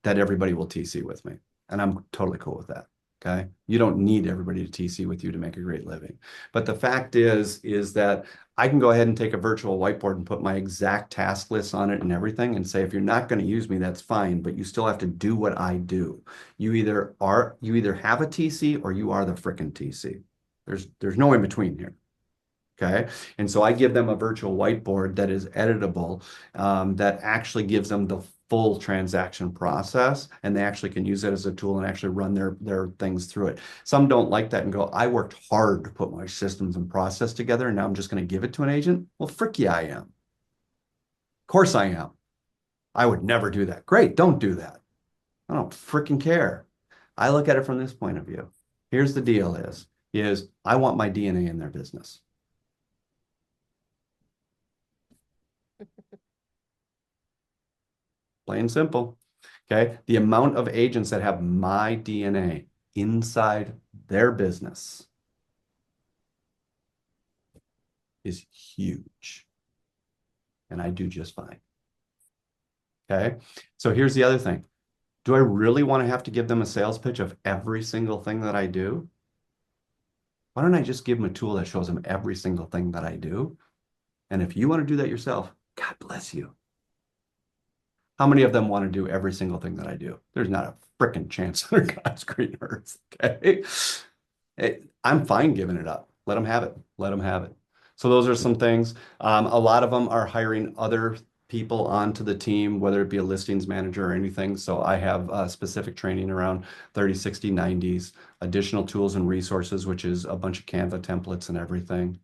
A: that everybody will TC with me. And I'm totally cool with that. Okay. You don't need everybody to TC with you to make a great living. But the fact is that I can go ahead and take a virtual whiteboard and put my exact task lists on it and everything and say, if you're not going to use me, that's fine, but you still have to do what I do. You either have a TC or you are the frickin' TC. There's no in between here. Okay. And so I give them a virtual whiteboard that is editable, that actually gives them the full transaction process, and they actually can use it as a tool and actually run their things through it. Some don't like that and go, I worked hard to put my systems and process together, and now I'm just going to give it to an agent. Well, frick yeah, I am. Of course I am. I would never do that. Great, don't do that. I don't freaking care. I look at it from this point of view. Here's the deal is I want my DNA in their business. Plain and simple. Okay. The amount of agents that have my DNA inside their business is huge. And I do just fine. Okay. So here's the other thing. Do I really want to have to give them a sales pitch of every single thing that I do? Why don't I just give them a tool that shows them every single thing that I do? And if you want to do that yourself, God bless you. How many of them want to do every single thing that I do? There's not a freaking chance under God's green earth. Okay. I'm fine giving it up. Let them have it. Let them have it. So those are some things. A lot of them are hiring other people onto the team, whether it be a listings manager or anything. So I have specific training around 30, 60, 90s, additional tools and resources, which is a bunch of Canva templates and everything.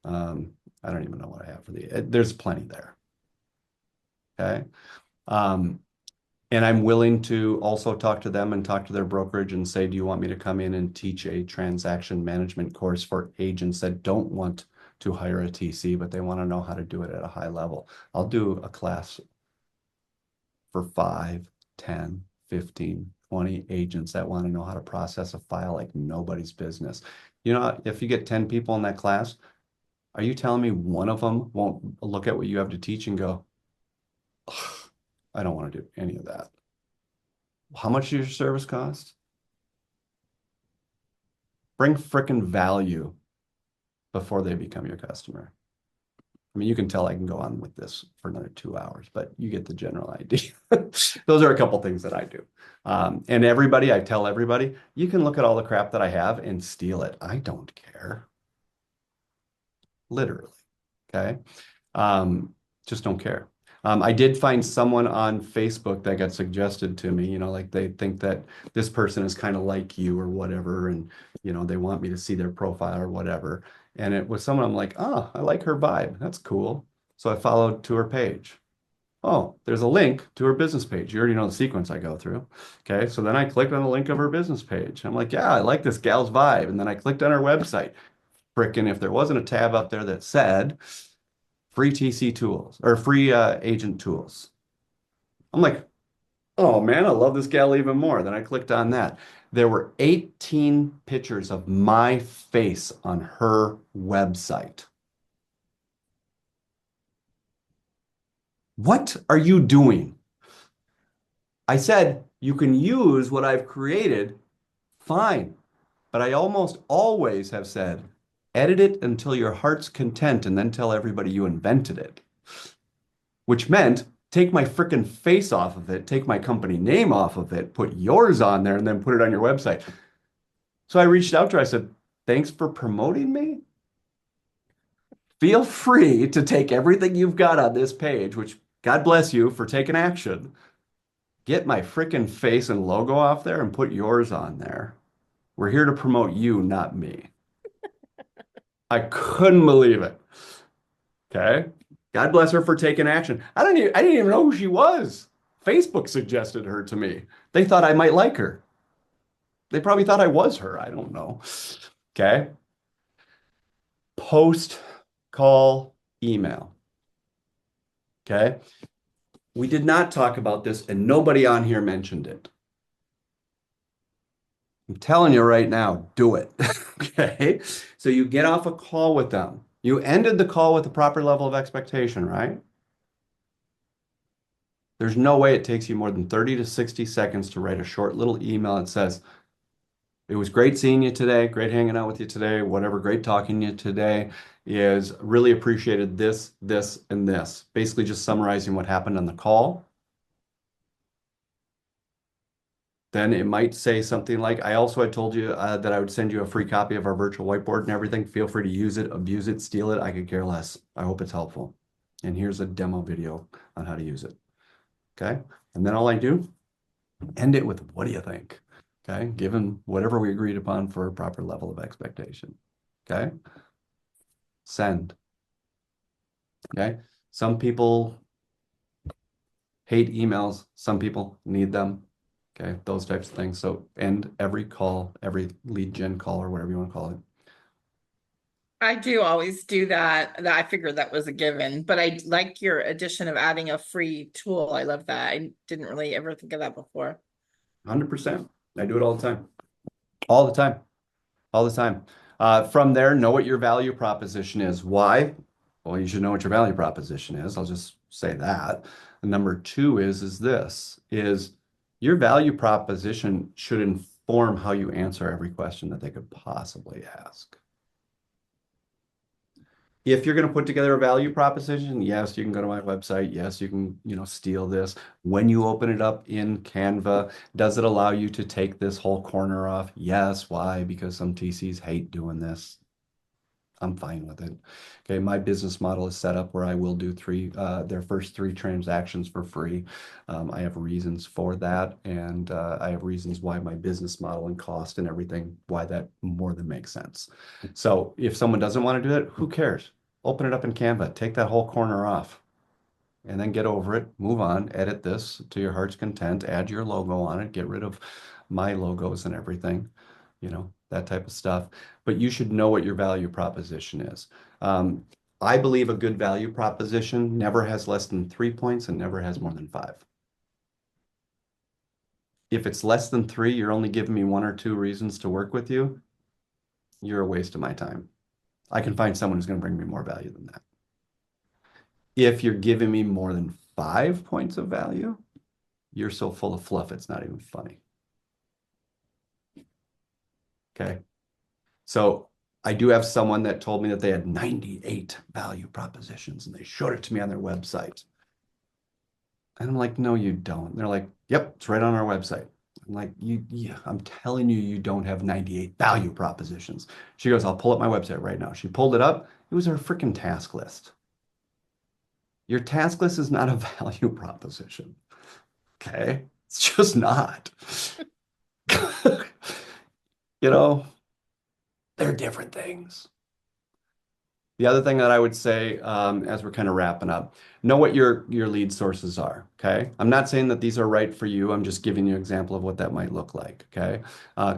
A: I don't even know what I have for there's plenty there. Okay. And I'm willing to also talk to them and talk to their brokerage and say, do you want me to come in and teach a transaction management course for agents that don't want to hire a TC, but they want to know how to do it at a high level? I'll do a class for 5, 10, 15, 20 agents that want to know how to process a file like nobody's business. You know, if you get 10 people in that class, are you telling me one of them won't look at what you have to teach and go, I don't want to do any of that? How much does your service cost? Bring frickin' value before they become your customer. I mean, you can tell I can go on with this for another 2 hours, but you get the general idea. Those are a couple things that I do. And I tell everybody, you can look at all the crap that I have and steal it. I don't care. Literally. Okay. Just don't care. I did find someone on Facebook that got suggested to me, like they think that this person is kind of like you or whatever, and they want me to see their profile or whatever. And it was someone I'm like, oh, I like her vibe. That's cool. So I followed to her page. Oh, there's a link to her business page. You already know the sequence I go through. Okay, so then I clicked on the link of her business page. I'm like, yeah, I like this gal's vibe. And then I clicked on her website. Frickin' if there wasn't a tab up there that said free TC tools or free agent tools. I'm like, oh man, I love this gal even more. Then I clicked on that. There were 18 pictures of my face on her website. What are you doing? I said, you can use what I've created, fine. But I almost always have said, edit it until your heart's content and then tell everybody you invented it. Which meant take my frickin' face off of it, take my company name off of it, put yours on there, and then put it on your website. So I reached out to her. I said, thanks for promoting me. Feel free to take everything you've got on this page, which God bless you for taking action. Get my frickin' face and logo off there and put yours on there. We're here to promote you, not me. I couldn't believe it. Okay. God bless her for taking action. I didn't even know who she was. Facebook suggested her to me. They thought I might like her. They probably thought I was her. I don't know. Okay. Post, call, email. Okay. We did not talk about this and nobody on here mentioned it. I'm telling you right now, do it. Okay. So you get off a call with them. You ended the call with the proper level of expectation, right? There's no way it takes you more than 30 to 60 seconds to write a short little email that says, it was great seeing you today, great hanging out with you today, whatever, great talking to you today, is really appreciated this, this, and this. Basically just summarizing what happened on the call. Then it might say something like, I also had told you that I would send you a free copy of our virtual whiteboard and everything. Feel free to use it, abuse it, steal it. I could care less. I hope it's helpful. And here's a demo video on how to use it. Okay. And then all I do, end it with, what do you think? Okay. Given whatever we agreed upon for a proper level of expectation. Okay. Send. Okay. Some people hate emails. Some people need them. Okay. Those types of things. So end every call, every lead gen call or whatever you want to call it.
D: I do always do that. I figured that was a given, but I like your addition of adding a free tool. I love that. I didn't really ever think of that before.
A: 100%. I do it all the time. All the time. All the time. From there, know what your value proposition is. Why? Well, you should know what your value proposition is. I'll just say that. And number two is this, is your value proposition should inform how you answer every question that they could possibly ask. If you're going to put together a value proposition, yes, you can go to my website. Yes, you can, steal this. When you open it up in Canva, does it allow you to take this whole corner off? Yes. Why? Because some TCs hate doing this. I'm fine with it. Okay, my business model is set up where I will do their first 3 transactions for free. I have reasons for that, and I have reasons why my business model and cost and everything, why that more than makes sense. So if someone doesn't want to do it, who cares? Open it up in Canva, take that whole corner off, and then get over it, move on, edit this to your heart's content, add your logo on it, get rid of my logos and everything, that type of stuff. But you should know what your value proposition is. I believe a good value proposition never has less than 3 points and never has more than 5. If it's less than 3, you're only giving me 1 or 2 reasons to work with you, you're a waste of my time. I can find someone who's going to bring me more value than that. If you're giving me more than 5 points of value, you're so full of fluff, it's not even funny. Okay. So I do have someone that told me that they had 98 value propositions and they showed it to me on their website. And I'm like, no, you don't. They're like, yep, it's right on our website. I'm like, I'm telling you, you don't have 98 value propositions. She goes, I'll pull up my website right now. She pulled it up. It was her freaking task list. Your task list is not a value proposition. Okay. It's just not. They're different things. The other thing that I would say, as we're kind of wrapping up, know what your lead sources are. Okay. I'm not saying that these are right for you. I'm just giving you an example of what that might look like. Okay.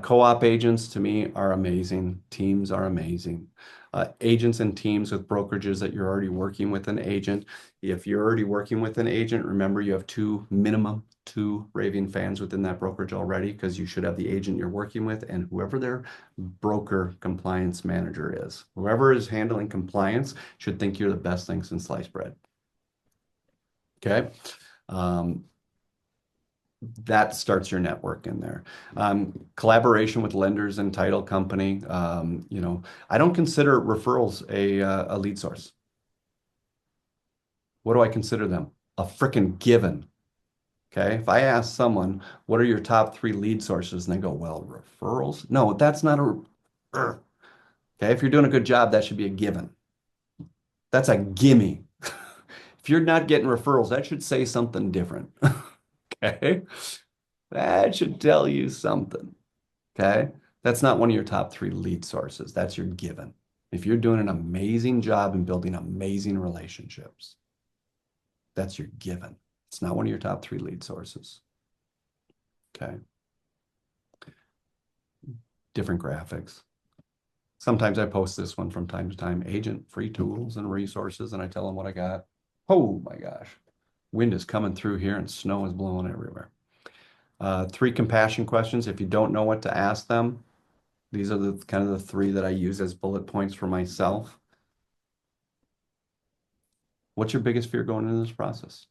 A: Co-op agents to me are amazing. Teams are amazing. Agents and teams with brokerages that you're already working with an agent. If you're already working with an agent, remember you have minimum two raving fans within that brokerage already, because you should have the agent you're working with and whoever their broker compliance manager is. Whoever is handling compliance should think you're the best thing since sliced bread. Okay. That starts your network in there. Collaboration with lenders and title company. I don't consider referrals a lead source. What do I consider them? A freaking given. Okay. If I ask someone, what are your top 3 lead sources? And they go, well, referrals. No, that's not a. Okay. If you're doing a good job, that should be a given. That's a gimme. If you're not getting referrals, that should say something different. Okay. That should tell you something. Okay. That's not one of your top 3 lead sources. That's your given. If you're doing an amazing job in building amazing relationships, that's your given. It's not one of your top 3 lead sources. Okay. Different graphics. Sometimes I post this one from time to time, agent free tools and resources, and I tell them what I got. Oh my gosh. Wind is coming through here and snow is blowing everywhere. 3 compassion questions. If you don't know what to ask them, these are the kind of the 3 that I use as bullet points for myself. What's your biggest fear going into this process?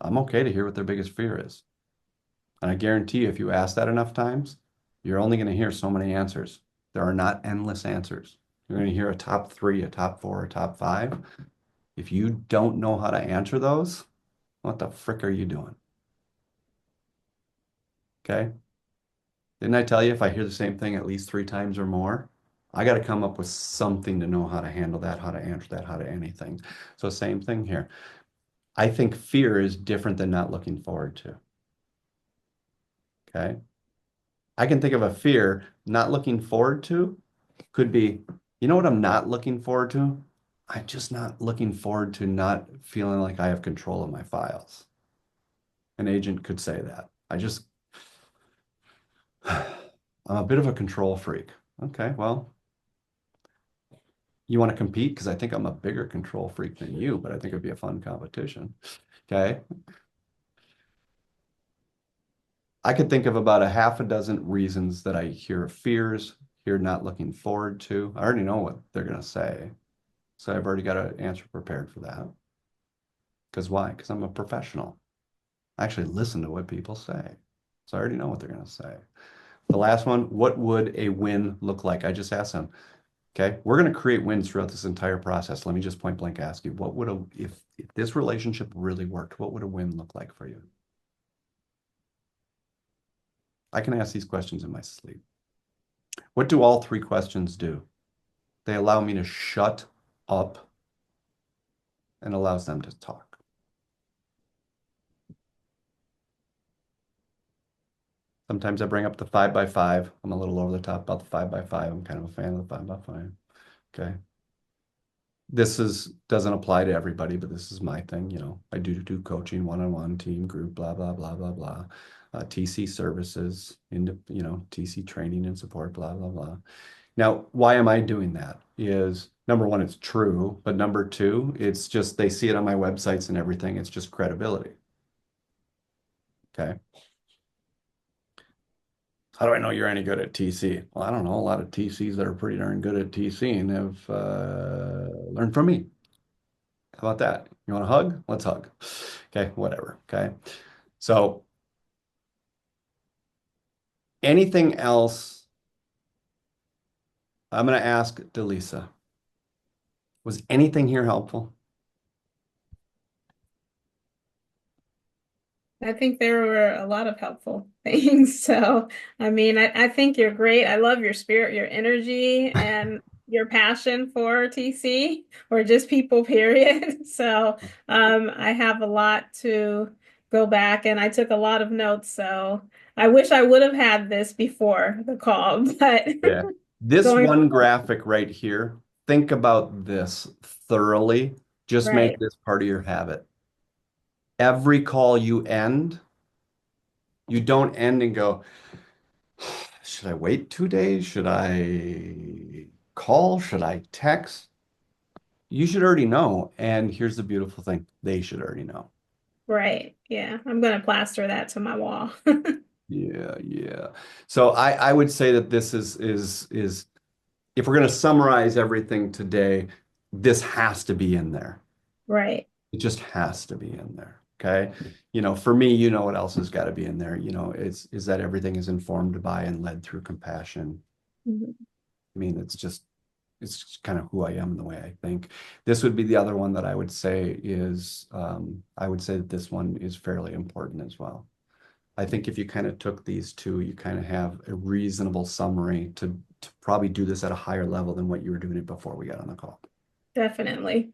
A: I'm okay to hear what their biggest fear is. And I guarantee you, if you ask that enough times, you're only going to hear so many answers. There are not endless answers. You're going to hear a top three, a top four, a top five. If you don't know how to answer those, what the frick are you doing? Okay. Didn't I tell you if I hear the same thing at least 3 times or more, I got to come up with something to know how to handle that, how to answer that, how to anything. So same thing here. I think fear is different than not looking forward to. Okay. I can think of a fear not looking forward to could be, you know what I'm not looking forward to? I'm just not looking forward to not feeling like I have control of my files. An agent could say that. I'm a bit of a control freak. Okay, well, you want to compete? Because I think I'm a bigger control freak than you, but I think it'd be a fun competition. Okay. I could think of about a half a dozen reasons that I hear fears, hear not looking forward to. I already know what they're going to say. So I've already got an answer prepared for that. Because why? Because I'm a professional. I actually listen to what people say. So I already know what they're going to say. The last one, what would a win look like? I just asked them. Okay, we're going to create wins throughout this entire process. Let me just point blank ask you, what would if this relationship really worked, what would a win look like for you? I can ask these questions in my sleep. What do all 3 questions do? They allow me to shut up and allows them to talk. Sometimes I bring up the 5x5. I'm a little over the top about the 5x5. I'm kind of a fan of the 5x5. Okay. This doesn't apply to everybody, but this is my thing. I do coaching, one-on-one, team, group, blah, blah, blah, blah, blah. TC services, TC training and support, blah, blah, blah. Now, why am I doing that? Is number one, it's true, but number two, it's just they see it on my websites and everything. It's just credibility. Okay. How do I know you're any good at TC? Well, I don't know. A lot of TCs that are pretty darn good at TC and have learned from me. How about that? You want a hug? Let's hug. Okay, whatever. Okay. So anything else? I'm going to ask Delisa. Was anything here helpful?
B: I think there were a lot of helpful things. So, I mean, I think you're great. I love your spirit, your energy, and your passion for TC or just people, period. So, I have a lot to go back and I took a lot of notes. So, I wish I would have had this before the call, but
A: Yeah. This
B: going
A: one graphic right here, think about this thoroughly. Just make
B: right,
A: this part of your habit. Every call you end, you don't end and go, should I wait 2 days? Should I call? Should I text? You should already know. And here's the beautiful thing. They should already know.
B: right. Yeah, I'm gonna plaster that to my wall.
A: Yeah, yeah. So I would say that this is if we're going to summarize everything today, this has to be in there.
B: Right.
A: It just has to be in there. Okay. For me, what else has got to be in there? Is that everything is informed by and led through compassion.
B: Mhm.
A: I mean, it's kind of who I am and the way I think. This would be the other one that I would say is, I would say that this one is fairly important as well. I think if you kind of took these two, you kind of have a reasonable summary to probably do this at a higher level than what you were doing it before we got on the call.
B: Definitely.